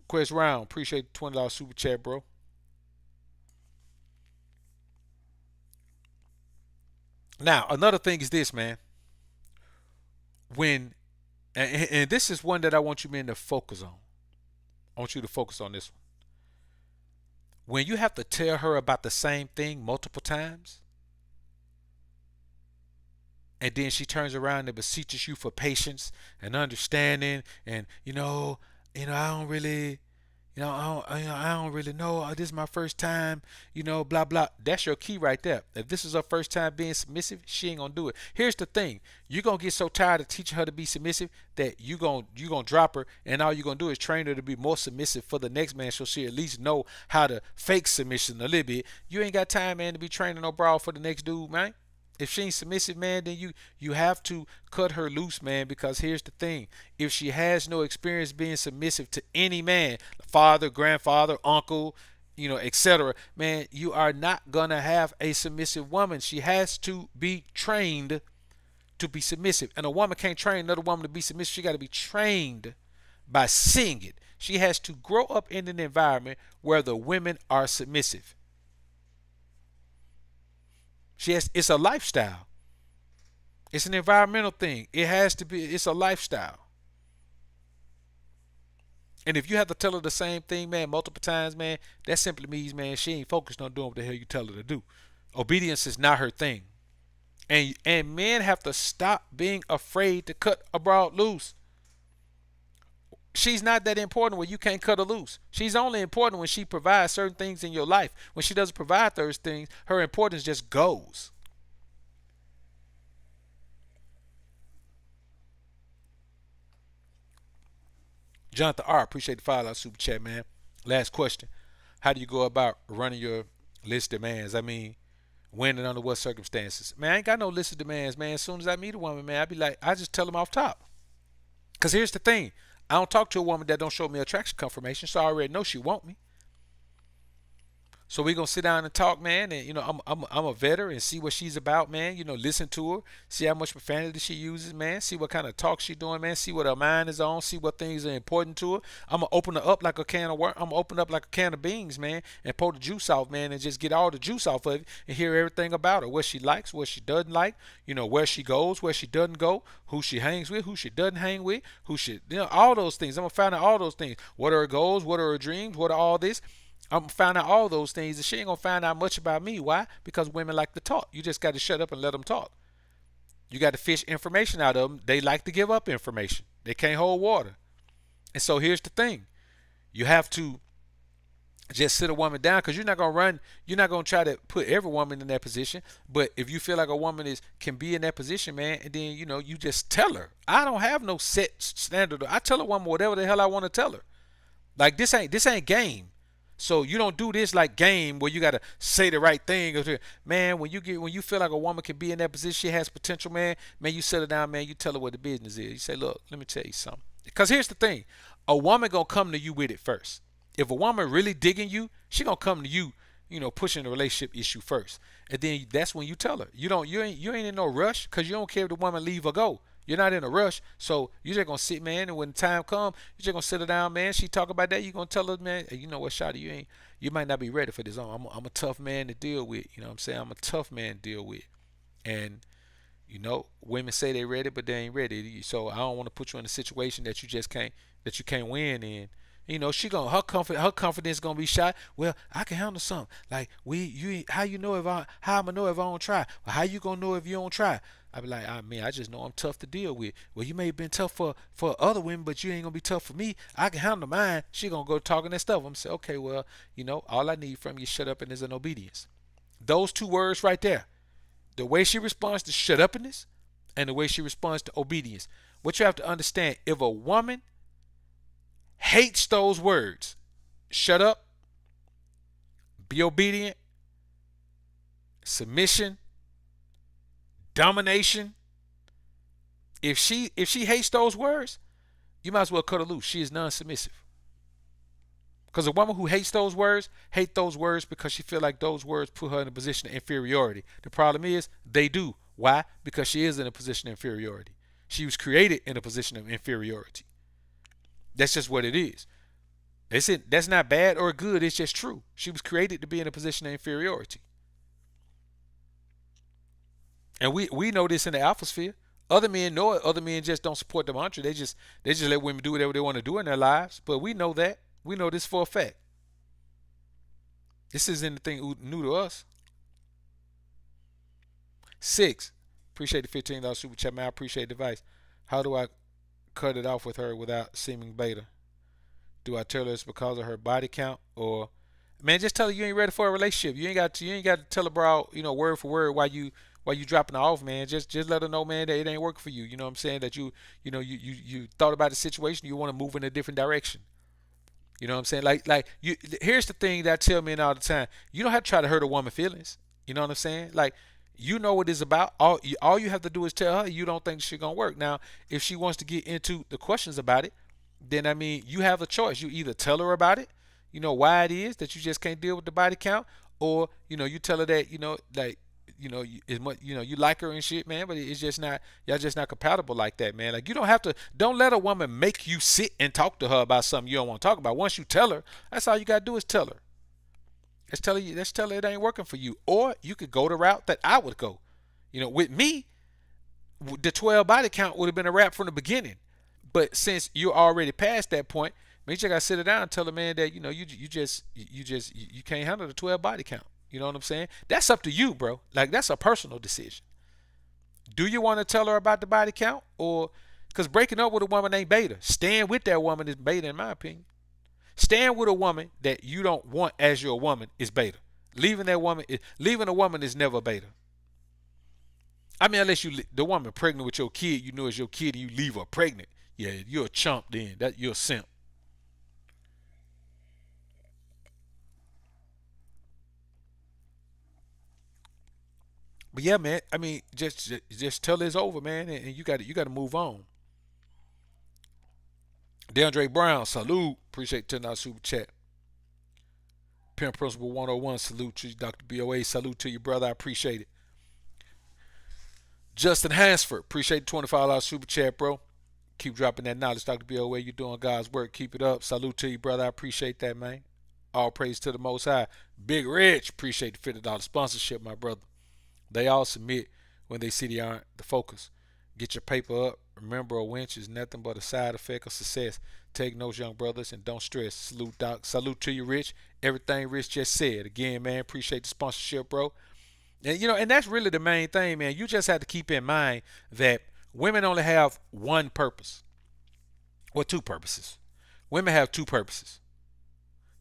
Quest Round, appreciate the $20 super chat, bro. Now, another thing is this, man. And this is one that I want you men to focus on. I want you to focus on this one. When you have to tell her about the same thing multiple times, and then she turns around and beseeches you for patience and understanding, and I don't really, I don't really know. This is my first time, blah blah. That's your key right there. If this is her first time being submissive, she ain't gonna do it. Here's the thing: you're gonna get so tired of teaching her to be submissive that you gonna drop her, and all you're gonna do is train her to be more submissive for the next man, so she at least know how to fake submission a little bit. You ain't got time, man, to be training no broad for the next dude, man. If she ain't submissive, man, then you have to cut her loose, man, because here's the thing. If she has no experience being submissive to any man, father, grandfather, uncle, etc., man, you are not gonna have a submissive woman. She has to be trained to be submissive. And a woman can't train another woman to be submissive. She got to be trained by seeing it. She has to grow up in an environment where the women are submissive. It's a lifestyle. It's an environmental thing. It has to be. It's a lifestyle. And if you have to tell her the same thing, man, multiple times, man, that simply means, man, she ain't focused on doing what the hell you tell her to do. Obedience is not her thing. And men have to stop being afraid to cut a broad loose. She's not that important when you can't cut her loose. She's only important when she provides certain things in your life. When she doesn't provide those things, her importance just goes. Jonathan R., appreciate the $5 super chat, man. Last question. How do you go about running your list of demands? I mean, when and under what circumstances? Man, I ain't got no list of demands, man. As soon as I meet a woman, man, I be like, I just tell them off top. Because here's the thing. I don't talk to a woman that don't show me attraction confirmation, so I already know she want me. So we gonna sit down and talk, man, and I'm a veteran and see what she's about, man. Listen to her, see how much profanity she uses, man. See what kind of talk she doing, man. See what her mind is on. See what things are important to her. I'm gonna open her up like a can of worm. I'm gonna open up like a can of beans, man, and pour the juice off, man, and just get all the juice off of it and hear everything about her. What she likes, what she doesn't like, where she goes, where she doesn't go, who she hangs with, who she doesn't hang with, all those things. I'm gonna find out all those things. What are her goals? What are her dreams? What are all this? I'm gonna find out all those things, and she ain't gonna find out much about me. Why? Because women like to talk. You just got to shut up and let them talk. You got to fish information out of them. They like to give up information. They can't hold water. And so here's the thing: you have to just sit a woman down, because you're not gonna run. You're not gonna try to put every woman in that position. But if you feel like a woman can be in that position, man, and then you just tell her. I don't have no set standard. I tell a woman whatever the hell I want to tell her. Like this ain't game. So you don't do this like game where you gotta say the right thing. Man, when you feel like a woman can be in that position, she has potential, man. Man, you settle down, man. You tell her what the business is. You say, look, let me tell you something. Because here's the thing: a woman gonna come to you with it first. If a woman really digging you, she gonna come to you, pushing the relationship issue first, and then that's when you tell her. You ain't in no rush, because you don't care if the woman leave or go. You're not in a rush, so you're just gonna sit, man, and when the time comes, you're just gonna sit her down, man. She talk about that, you gonna tell her, man, hey, you know what, shawty, you might not be ready for this. I'm a tough man to deal with. You know what I'm saying? I'm a tough man to deal with. And women say they ready, but they ain't ready. So I don't want to put you in a situation that you can't win in. Her confidence gonna be shot. Well, I can handle something. Like how I'ma know if I don't try? Well, how you gonna know if you don't try? I be like, I just know I'm tough to deal with. Well, you may have been tough for other women, but you ain't gonna be tough for me. I can handle mine. She gonna go talking that stuff. I'm say, okay, well, all I need from you is shut up and is an obedience. Those two words right there. The way she responds to shut uppiness and the way she responds to obedience. What you have to understand, if a woman hates those words, shut up, be obedient, submission, domination, if she hates those words, you might as well cut her loose. She is non-submissive. Because a woman who hates those words because she feel like those words put her in a position of inferiority. The problem is they do. Why? Because she is in a position of inferiority. She was created in a position of inferiority. That's just what it is. That's not bad or good. It's just true. She was created to be in a position of inferiority. And we know this in the alpha sphere. Other men know it. Other men just don't support the mantra. They just let women do whatever they want to do in their lives. But we know that. We know this for a fact. This isn't anything new to us. 6. Appreciate the $15 super chat, man. I appreciate the advice. How do I cut it off with her without seeming beta? Do I tell her it's because of her body count, or man, just tell her you ain't ready for a relationship. You ain't got to tell her, bro, word for word why you dropping her off, man. Just let her know, man, that it ain't working for you. You know what I'm saying? That you thought about the situation, you want to move in a different direction. You know what I'm saying? Like you. Here's the thing that I tell men all the time: you don't have to try to hurt a woman's feelings. You know what I'm saying? Like you know what it's about. All you have to do is tell her you don't think she's gonna work. Now, if she wants to get into the questions about it, then I mean you have a choice. You either tell her about it, why it is that you just can't deal with the body count, or you tell her that like as much you like her and shit, man, but it's just not y'all just not compatible like that, man. Like you don't let a woman make you sit and talk to her about something you don't want to talk about. Once you tell her, that's all you gotta do is tell her. Let's tell her it ain't working for you. Or you could go the route that I would go. With me, the 12 body count would have been a wrap from the beginning. But since you're already past that point, man, you just gotta sit her down and tell her, man, that you can't handle the 12 body count. You know what I'm saying? That's up to you, bro. Like that's a personal decision. Do you want to tell her about the body count, or because breaking up with a woman ain't beta? Staying with that woman is beta, in my opinion. Staying with a woman that you don't want as your woman is beta. Leaving a woman is never beta. I mean, unless the woman pregnant with your kid, you know it's your kid, and you leave her pregnant. Yeah, you're a chump then. You're a simp. But yeah, man. I mean, just tell her it's over, man, and you got to move on. DeAndre Brown, salute. Appreciate $10 super chat. Pimp Principle 101, salute to you. Dr. BOA, salute to you, brother. I appreciate it. Justin Hansford, appreciate the $25 super chat, bro. Keep dropping that knowledge, Dr. BOA. You're doing God's work. Keep it up. Salute to you, brother. I appreciate that, man. All praise to the Most High. Big Rich, appreciate the $50 sponsorship, my brother. They all submit when they see they aren't the focus. Get your paper up. Remember, a winch is nothing but a side effect of success. Take notes, young brothers, and don't stress. Salute, Doc. Salute to you, Rich. Everything Rich just said. Again, man, appreciate the sponsorship, bro. And that's really the main thing, man. You just have to keep in mind that women only have one purpose, or two purposes. Women have two purposes: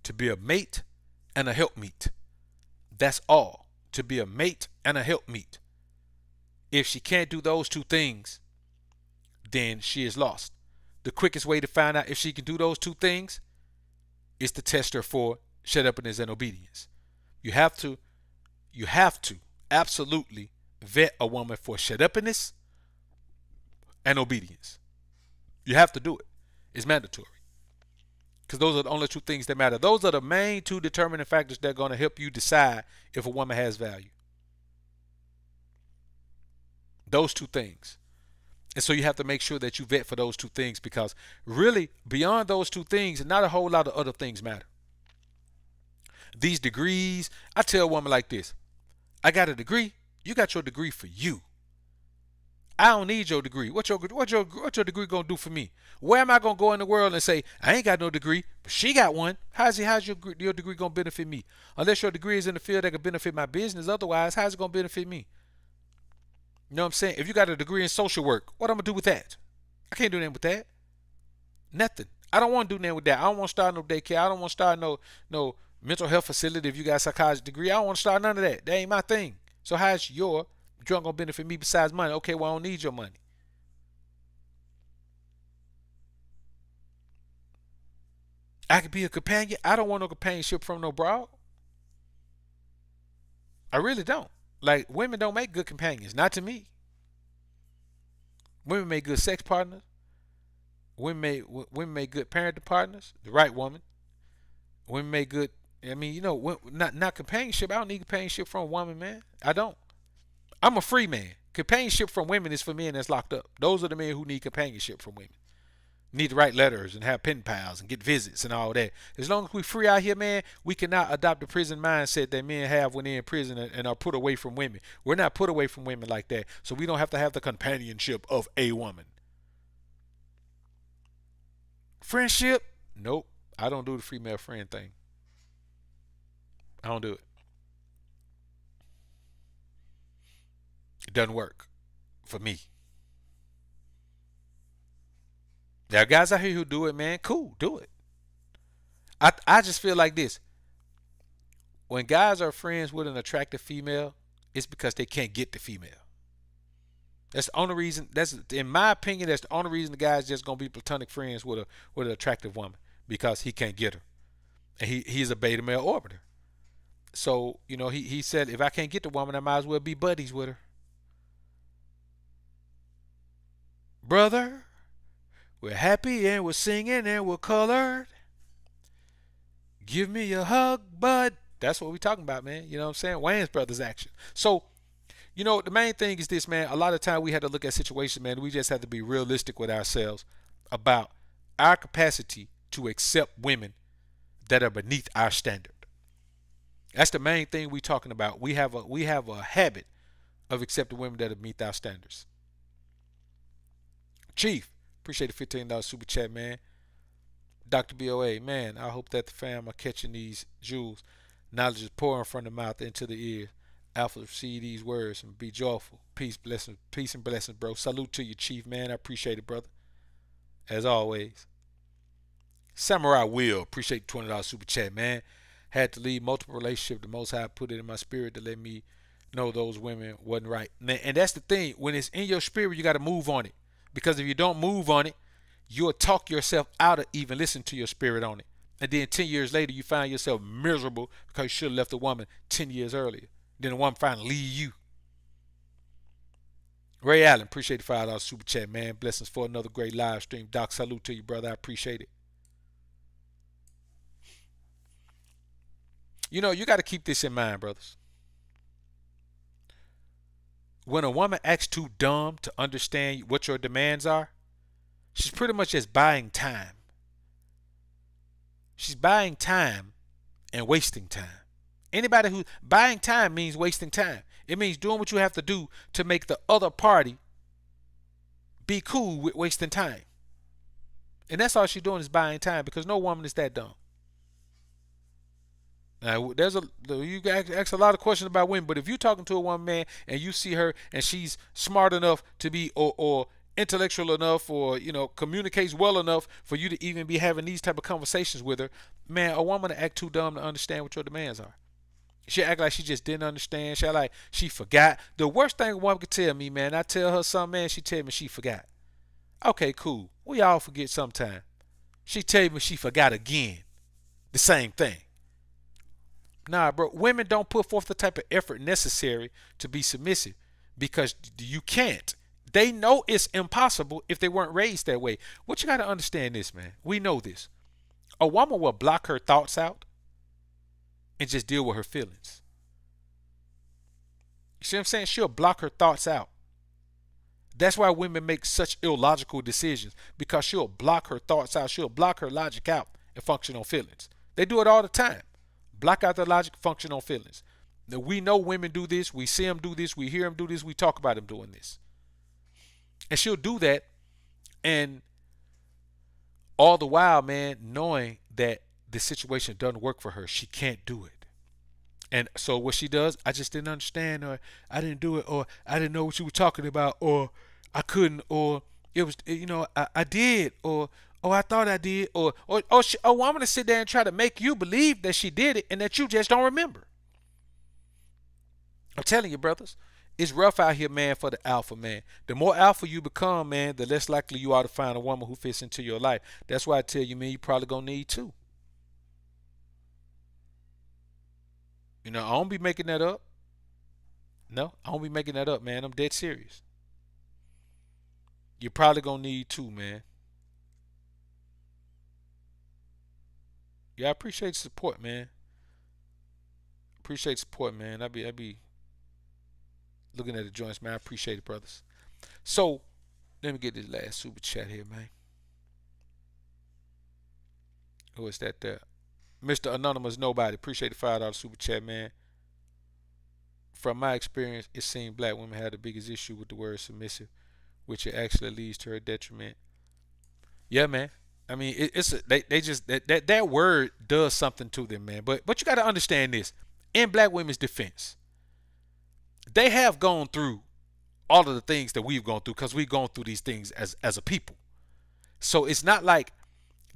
to be a mate and a helpmeet. That's all. To be a mate and a helpmeet. If she can't do those two things, then she is lost. The quickest way to find out if she can do those two things is to test her for shut upness and obedience. You have to absolutely vet a woman for shut upness and obedience. You have to do it. It's mandatory. Because those are the only two things that matter. Those are the main two determining factors that are going to help you decide if a woman has value. Those two things. And so you have to make sure that you vet for those two things, because really beyond those two things, not a whole lot of other things matter. These degrees, I tell a woman like this: I got a degree. You got your degree for you. I don't need your degree. What your degree gonna do for me? Where am I gonna go in the world and say I ain't got no degree, but she got one? How's your degree gonna benefit me? Unless your degree is in the field that can benefit my business. Otherwise, how's it gonna benefit me? You know what I'm saying? If you got a degree in social work, what I'm gonna do with that? I can't do anything with that. Nothing. I don't want to do nothing with that. I don't want to start no daycare. I don't want to start no mental health facility. If you got a psychology degree, I don't want to start none of that. That ain't my thing. So how's your drug gonna benefit me besides money? Okay, well I don't need your money. I could be a companion. I don't want no companionship from no broad. I really don't. Like, women don't make good companions. Not to me. Women make good sex partners. Women make good parenting partners. The right woman. Women make good. I mean, not companionship. I don't need companionship from a woman, man. I don't. I'm a free man. Companionship from women is for men that's locked up. Those are the men who need companionship from women. Need to write letters and have pen pals and get visits and all that. As long as we free out here, man, we cannot adopt the prison mindset that men have when they're in prison and are put away from women. We're not put away from women like that, so we don't have to have the companionship of a woman. Friendship? Nope. I don't do the female friend thing. I don't do it. It doesn't work for me. There are guys out here who do it, man. Cool, do it. I just feel like this. When guys are friends with an attractive female, it's because they can't get the female. That's the only reason. That's, in my opinion, that's the only reason the guy's just gonna be platonic friends with an attractive woman, because he can't get her, and he's a beta male orbiter. So he said, if I can't get the woman, I might as well be buddies with her. Brother, we're happy and we're singing and we're colored. Give me a hug, bud. That's what we're talking about, man. You know what I'm saying? Wayne's Brothers action. So, the main thing is this, man. A lot of time we had to look at situations, man. We just have to be realistic with ourselves about our capacity to accept women that are beneath our standard. That's the main thing we're talking about. We have a habit of accepting women that are beneath our standards. Chief, appreciate the $15 super chat, man. Dr. BOA, man, I hope that the fam are catching these jewels. Knowledge is pouring from the mouth into the ears. Alpha, receive these words and be joyful. Peace, blessings, peace and blessings, bro. Salute to you, Chief, man. I appreciate it, brother. As always. Samurai Will, appreciate the $20 super chat, man. Had to leave multiple relationships. The Most High put it in my spirit to let me know those women wasn't right. And that's the thing. When it's in your spirit, you got to move on it. Because if you don't move on it, you'll talk yourself out of even listening to your spirit on it. And then 10 years later, you find yourself miserable because you should have left a woman 10 years earlier. Then the woman finally leave you. Ray Allen, appreciate the $5 super chat, man. Blessings for another great live stream. Doc, salute to you, brother. I appreciate it. You got to keep this in mind, brothers. When a woman acts too dumb to understand what your demands are, she's pretty much just buying time. She's buying time and wasting time. Anybody who buying time means wasting time. It means doing what you have to do to make the other party be cool with wasting time. And that's all she's doing is buying time, because no woman is that dumb. Now, you ask a lot of questions about women, but if you're talking to a woman, man, and you see her and she's smart enough to be or intellectual enough, or communicates well enough for you to even be having these type of conversations with her, man, a woman to act too dumb to understand what your demands are. She act like she just didn't understand. She act like she forgot. The worst thing a woman could tell me, man, I tell her something, man, she tell me she forgot. Okay, cool. We all forget sometime. She tell me she forgot again. The same thing. Nah, bro, women don't put forth the type of effort necessary to be submissive, because you can't. They know it's impossible if they weren't raised that way. What you got to understand this, man. We know this. A woman will block her thoughts out and just deal with her feelings. You see what I'm saying? She'll block her thoughts out. That's why women make such illogical decisions, because she'll block her thoughts out. She'll block her logic out and function on feelings. They do it all the time. Block out the logic, function on feelings. Now, we know women do this. We see them do this. We hear them do this. We talk about them doing this. And she'll do that, and all the while, man, knowing that the situation doesn't work for her, she can't do it. And so what she does, I just didn't understand, or I didn't do it, or I didn't know what you were talking about, or I couldn't, or it was, I did, or I thought I did, or I'm gonna sit there and try to make you believe that she did it and that you just don't remember. I'm telling you, brothers, it's rough out here, man, for the alpha, man. The more alpha you become, man, the less likely you are to find a woman who fits into your life. That's why I tell you, man, you probably gonna need two. I don't be making that up. No, I don't be making that up, man. I'm dead serious. You're probably gonna need two, man. Yeah, I appreciate the support, man. Appreciate the support, man. I be looking at the joints, man. I appreciate it, brothers. So, let me get this last super chat here, man. Who is that there? Mr. Anonymous Nobody. Appreciate the $5 super chat, man. From my experience, it seems black women have the biggest issue with the word submissive, which it actually leads to her detriment. Yeah, man. I mean, they just that word does something to them, man. But you got to understand this. In black women's defense, they have gone through all of the things that we've gone through, because we've gone through these things as a people. So it's not like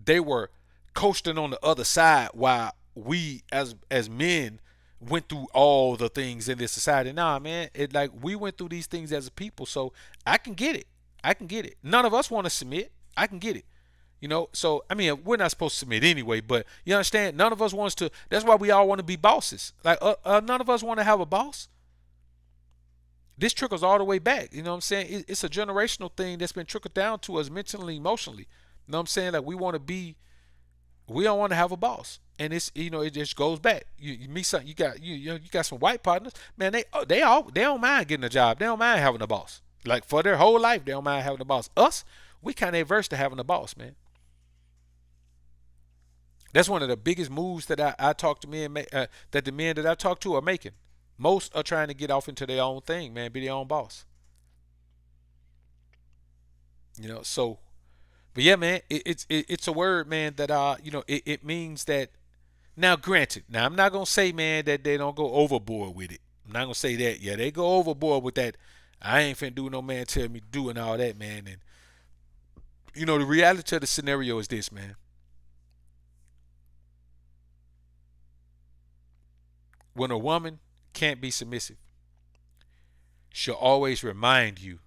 they were coasting on the other side while we as men went through all the things in this society. Nah, man, it like we went through these things as a people, so I can get it. I can get it. None of us want to submit. I can get it. So I mean, we're not supposed to submit anyway, but you understand? None of us wants to. That's why we all want to be bosses. Like, none of us want to have a boss. This trickles all the way back. You know what I'm saying? It's a generational thing that's been trickled down to us mentally, emotionally. You know what I'm saying? Like, we don't want to have a boss, and it's it just goes back. You meet some, you got some white partners, man. They don't mind getting a job. They don't mind having a boss. Like for their whole life, they don't mind having a boss. Us, we kind of averse to having a boss, man. That's one of the biggest moves that I talk to men that the men that I talk to are making. Most are trying to get off into their own thing, man, be their own boss. So, but yeah, man, it's a word, man, that it means that. Now, granted, now I'm not gonna say, man, that they don't go overboard with it. I'm not gonna say that. Yeah, they go overboard with that. I ain't finna do no man tell me doing all that, man. And the reality of the scenario is this, man. When a woman can't be submissive, she'll always remind you.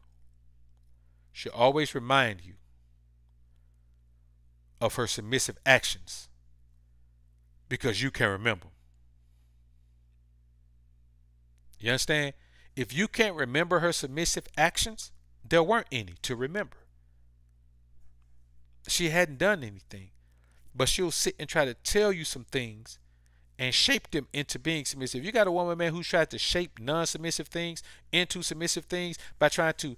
She'll always remind you of her submissive actions because you can remember. You understand? If you can't remember her submissive actions, there weren't any to remember. She hadn't done anything, but she'll sit and try to tell you some things and shape them into being submissive. You got a woman, man, who's tried to shape non-submissive things into submissive things by trying to,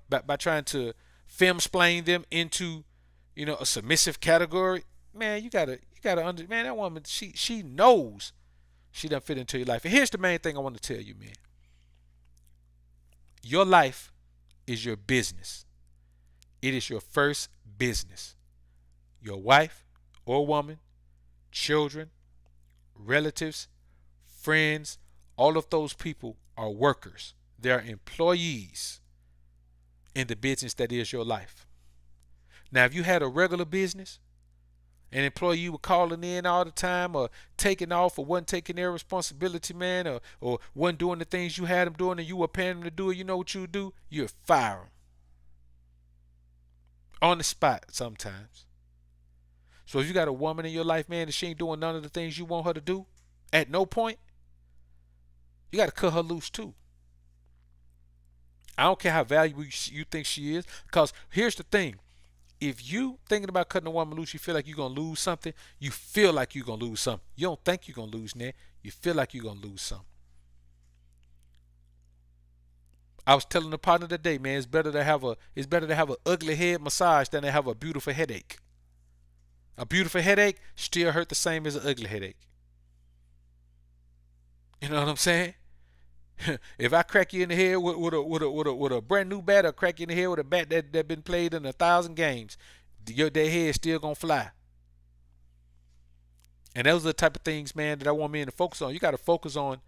by trying to film splain them into, a submissive category. Man, man, that woman, she knows she doesn't fit into your life. And here's the main thing I want to tell you, man. Your life is your business. It is your first business. Your wife or woman, children, relatives, friends, all of those people are workers. They are employees in the business that is your life. Now, if you had a regular business, an employee were calling in all the time or taking off or wasn't taking their responsibility, man, or wasn't doing the things you had them doing and you were paying them to do it, you know what you would do? You'd fire them. On the spot sometimes. So if you got a woman in your life, man, and she ain't doing none of the things you want her to do, at no point, you got to cut her loose too. I don't care how valuable you think she is, because here's the thing. If you thinking about cutting a woman loose, you feel like you're going to lose something, you feel like you're going to lose something. You don't think you're going to lose nothing. You feel like you're going to lose something. I was telling the partner today, man, it's better to have an ugly head massage than to have a beautiful headache. A beautiful headache still hurt the same as an ugly headache. You know what I'm saying? If I crack you in the head with a brand new bat, or crack you in the head with a bat that been played in 1,000 games, that head still gonna fly. And those are the type of things, man, that I want men to focus on. You got to focus on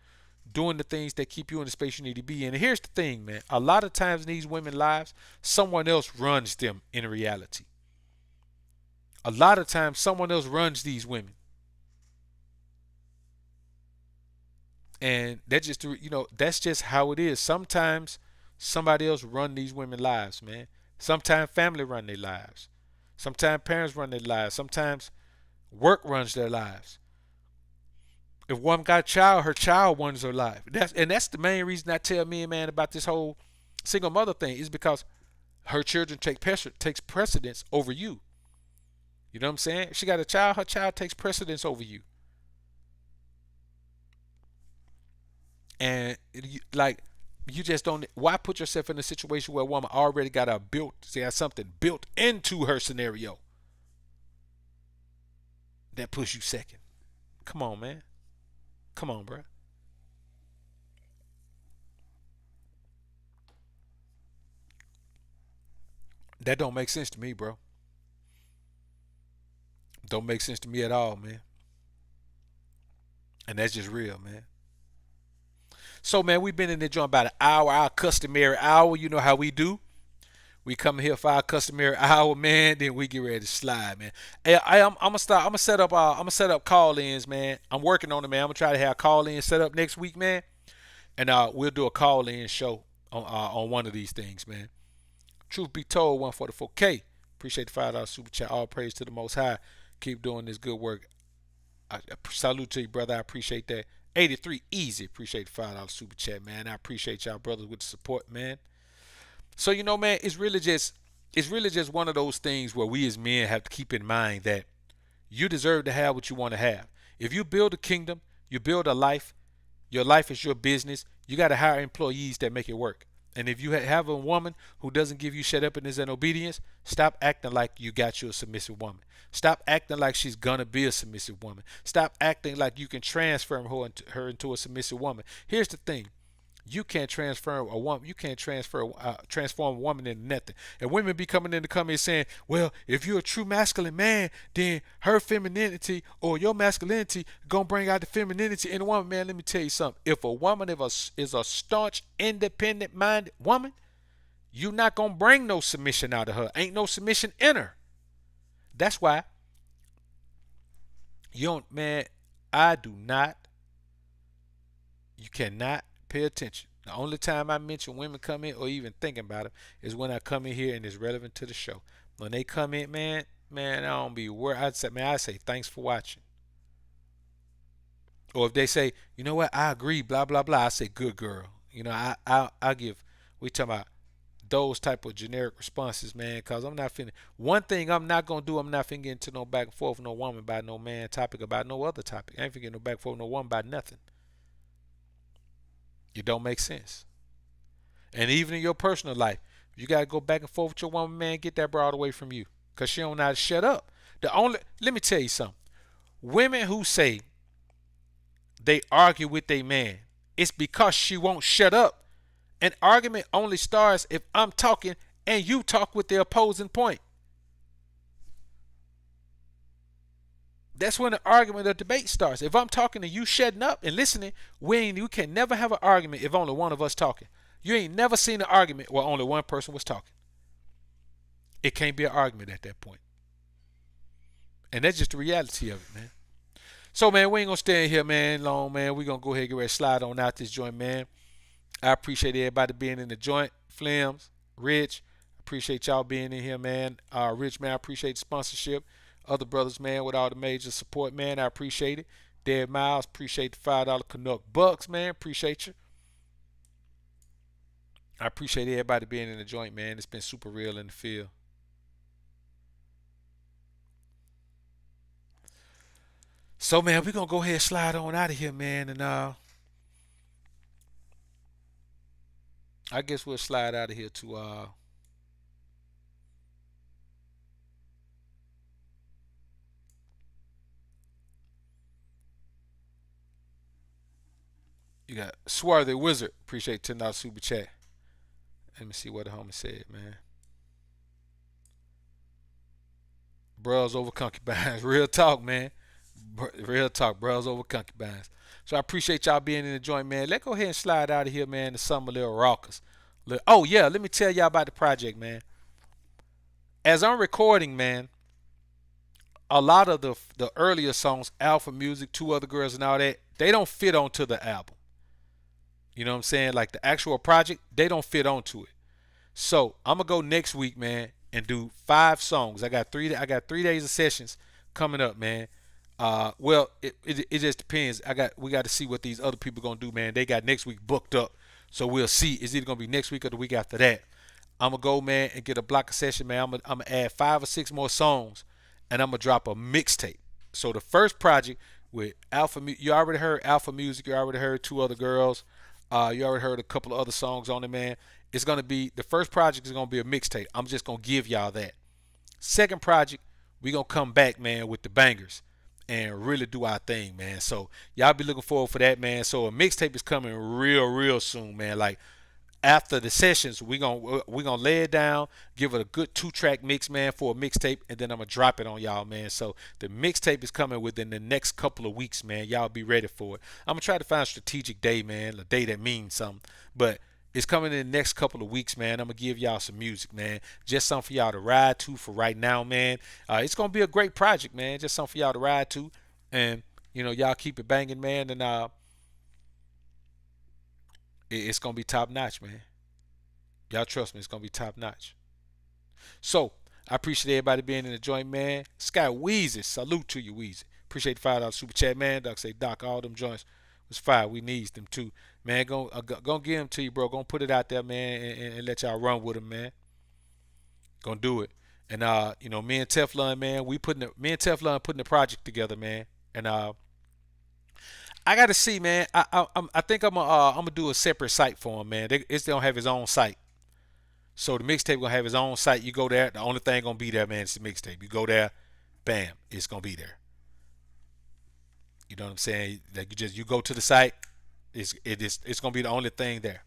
doing the things that keep you in the space you need to be in. And here's the thing, man. A lot of times in these women's lives, someone else runs them in reality. A lot of times, someone else runs these women. And that's just how it is. Sometimes somebody else run these women's lives, man. Sometimes family run their lives. Sometimes parents run their lives. Sometimes work runs their lives. If one got a child, her child runs her life. That's the main reason I tell men, man, about this whole single mother thing, is because her children takes precedence over you. You know what I'm saying? If she got a child, her child takes precedence over you. And you just don't. Why put yourself in a situation where a woman already got something built into her scenario that puts you second? Come on, man. Come on, bro. That don't make sense to me, bro. Don't make sense to me at all, man. And that's just real, man. So, man, we've been in there joint about an hour, our customary hour. You know how we do. We come here for our customary hour, man. Then we get ready to slide, man. Hey, I'm gonna start. I'm gonna set up. I'm gonna set up call-ins, man. I'm working on it, man. I'm gonna try to have call-ins set up next week, man. And we'll do a call-in show on one of these things, man. Truth be told, 144K. Appreciate the $5 super chat. All praise to the Most High. Keep doing this good work. I salute to you, brother. I appreciate that. 83 easy. Appreciate the $5 super chat, man. I appreciate y'all brothers with the support, man. So man, it's really just one of those things where we as men have to keep in mind that you deserve to have what you want to have. If you build a kingdom, you build a life, your life is your business. You got to hire employees that make it work. And if you have a woman who doesn't give you shut up and is in obedience, stop acting like you got you a submissive woman. Stop acting like she's going to be a submissive woman. Stop acting like you can transform her into a submissive woman. Here's the thing. You can't transfer a woman. You can't transform a woman into nothing. And women be coming in the comments saying, "Well, if you're a true masculine man, then her femininity or your masculinity gonna bring out the femininity in a woman." Man, let me tell you something. If a woman is a staunch, independent-minded woman, you not gonna bring no submission out of her. Ain't no submission in her. That's why you don't, man. I do not. You cannot pay attention. The only time I mention women come in or even thinking about them is when I come in here and it's relevant to the show. When they come in, man, I don't be worried. I say thanks for watching. Or if they say, you know what, I agree, blah blah blah, I say good girl. I give. We talking about those type of generic responses, man, because I'm not finna. One thing I'm not gonna do, I'm not finna get into no back and forth with no woman about no man topic about no other topic. I ain't finna get no back and forth with no woman about nothing. It don't make sense. And even in your personal life, you gotta go back and forth with your woman, man, get that broad away from you. Cause she don't know how to shut up. Let me tell you something. Women who say they argue with their man, it's because she won't shut up. An argument only starts if I'm talking and you talk with the opposing point. That's when the argument or debate starts. If I'm talking and you shutting up and listening, we can never have an argument if only one of us talking. You ain't never seen an argument where only one person was talking. It can't be an argument at that point. And that's just the reality of it, man. So, man, we ain't going to stay in here, man, long, man. We're going to go ahead and get ready to slide on out this joint, man. I appreciate everybody being in the joint. Flims, Rich, appreciate y'all being in here, man. Rich, man, I appreciate the sponsorship. Other brothers, man, with all the major support, man, I appreciate it. Dead Miles, appreciate the $5 Canuck Bucks, man. Appreciate you. I appreciate everybody being in the joint, man. It's been super real in the field. So, man, we're going to go ahead and slide on out of here, man. And I guess we'll slide out of here to you got Swarthy Wizard. Appreciate $10 super chat. Let me see what the homie said, man. Bros over concubines. Real talk, man. Real talk. Bros over concubines. So I appreciate y'all being in the joint, man. Let's go ahead and slide out of here, man, to some little raucous. Oh, yeah. Let me tell y'all about the project, man. As I'm recording, man, a lot of the earlier songs, Alpha Music, Two Other Girls and all that, they don't fit onto the album. You know what I'm saying? Like the actual project, they don't fit onto it. So I'm gonna go next week, man, and do 5 songs. I got 3 days of sessions coming up, man. Well, it just depends. We got to see what these other people gonna do, man. They got next week booked up, so we'll see. It's either gonna be next week or the week after that. I'm gonna go, man, and get a block of session, man. I'm gonna add 5 or 6 more songs, and I'm gonna drop a mixtape. So the first project with Alpha, you already heard Alpha Music. You already heard Two Other Girls. You already heard a couple of other songs on it, man. It's gonna be the first project is gonna be a mixtape. I'm just gonna give y'all that. Second project, we gonna come back, man, with the bangers and really do our thing, man. So y'all be looking forward for that, man. So a mixtape is coming real soon, man. Like after the sessions, we gonna lay it down, give it a good 2-track mix, man, for a mixtape, and then I'm gonna drop it on y'all, man. So the mixtape is coming within the next couple of weeks, man. Y'all be ready for it. I'm gonna try to find a strategic day, man, a day that means something. But It's coming in the next couple of weeks, man. I'm gonna give y'all some music, man. Just something for y'all to ride to for right now, man. It's gonna be a great project, man. Just something for y'all to ride to, and y'all keep it banging, man. And it's gonna be top notch, man. Y'all trust me, it's gonna be top notch. So I appreciate everybody being in the joint, man. Sky Weezy, salute to you, Weezy. Appreciate the $5 super chat, man. Doc say, Doc, all them joints was fire. We needs them too, man. Gonna give them to you, bro. Gonna put it out there, man, and let y'all run with them, man. Gonna do it. And me and Teflon, man, me and Teflon putting the project together, man. And I gotta see, man. I think I'm gonna do a separate site for him, man. They don't have his own site. So the mixtape gonna have his own site. You go there, the only thing gonna be there, man, is the mixtape. You go there, bam, it's gonna be there. You know what I'm saying? Like you go to the site, it's gonna be the only thing there.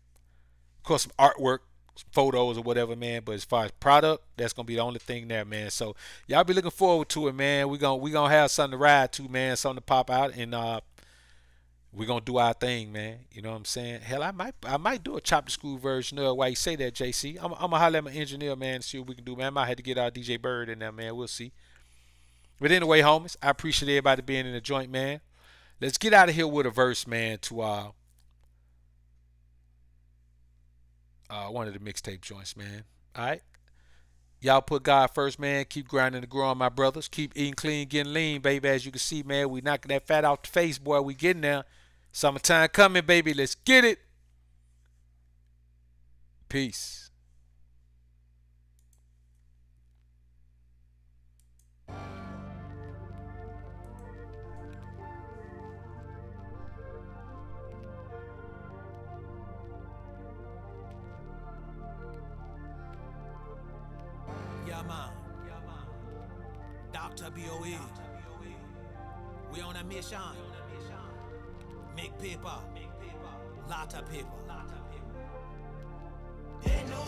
Of course, some artwork, some photos or whatever, man. But as far as product, that's gonna be the only thing there, man. So y'all be looking forward to it, man. We gonna have something to ride to, man. Something to pop out, and we're gonna do our thing, man. You know what I'm saying? Hell, I might do a chop the screw version of why you say that, JC. I'm gonna holler at my engineer, man, and see what we can do, man. I might have to get our DJ Bird in there, man. We'll see. But anyway, homies, I appreciate everybody being in the joint, man. Let's get out of here with a verse, man, to one of the mixtape joints, man. All right? Y'all put God first, man. Keep grinding and growing, my brothers. Keep eating clean, getting lean, baby. As you can see, man, we knocking that fat off the face, boy. We getting there. Summertime coming, baby. Let's get it. Peace. Yeah, man. Dr. B.O.E. We on a mission. Make paper. Lot of paper. They know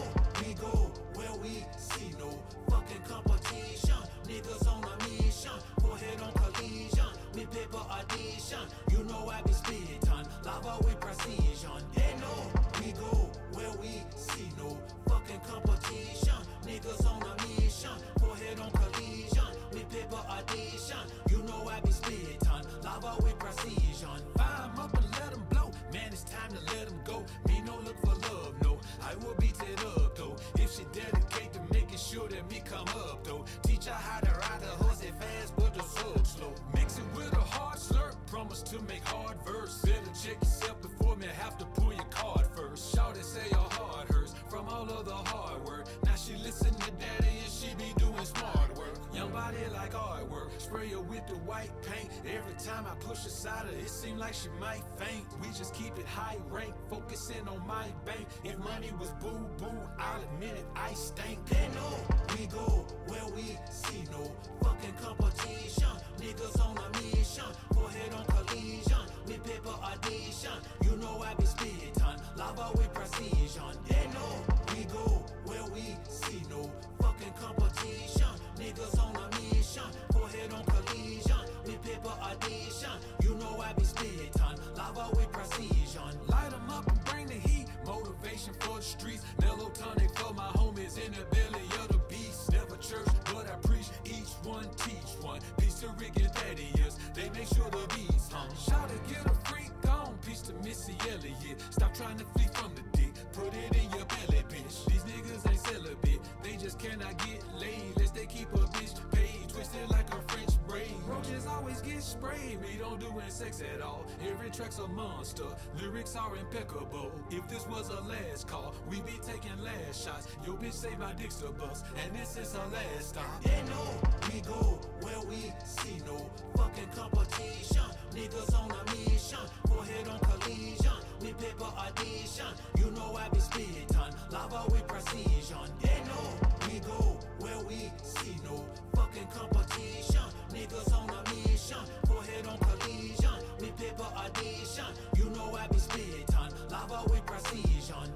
we go where we see no fucking competition. Niggas on a mission, forehead on collision. Me paper audition, you know I be spitting. Lava with precision. They know we go where we see no fucking competition. Niggas on a mission, forehead on collision. Me paper audition, you know I be spitting. Lava with precision. Fire 'em up and let 'em blow. Man, it's time to let 'em go. Me no look for love, no. I will beat it up though. If she dedicate to making sure that me come up though. Teach her how to ride the horse it fast, but the sub slow. Mix it with a hard slurp. Promise to make hard verse. Better check yourself before me have to pull your card first. Shawty say your heart hurts from all of the hard work. Now she listen to daddy and she be doing smart work. Young body like artwork. Spray her with the white paint. Every time I push aside her, it seem like she might faint. We just keep it high rank, focusing on my bank. If money was boo boo, I'll admit it, I stink. They know we go where we see no fucking competition. Niggas on a mission, forehead on collision. Me paper audition, you know I be spitting. Lava with precision. They know we go where we see no fucking competition. Niggas on a mission, forehead on collision. Me paper audition, you know I be spitting. Lava with precision. Light 'em up and bring the heat. Motivation for the streets. Mellow tonic for my homies in the belly of the beast. Never church, but I preach. Each one teach one. Peace to Rick and Daddy is. They make sure the beats hum. Shout to get a freak on. Peace to Missy Elliott. Stop trying to flee from the dick. Put it in your belly, bitch. These niggas ain't celibate. They just cannot get laid. Lest they keep a bitch paid. Twisted like a French braid. Roaches always get sprayed. We don't do sex at all. Every track's a monster. Lyrics are impeccable. If this was a last call, we be taking last shots. Your bitch say my dick's a bust, and this is her last stop. They know we go where we see no fucking competition. Niggas on a mission, forehead on collision. We paper audition, you know I be spitting. Lava with precision. They know we go where we see no fucking competition. Niggas on a mission, forehead on collision. We paper audition, you know I be spitting. Lava with precision.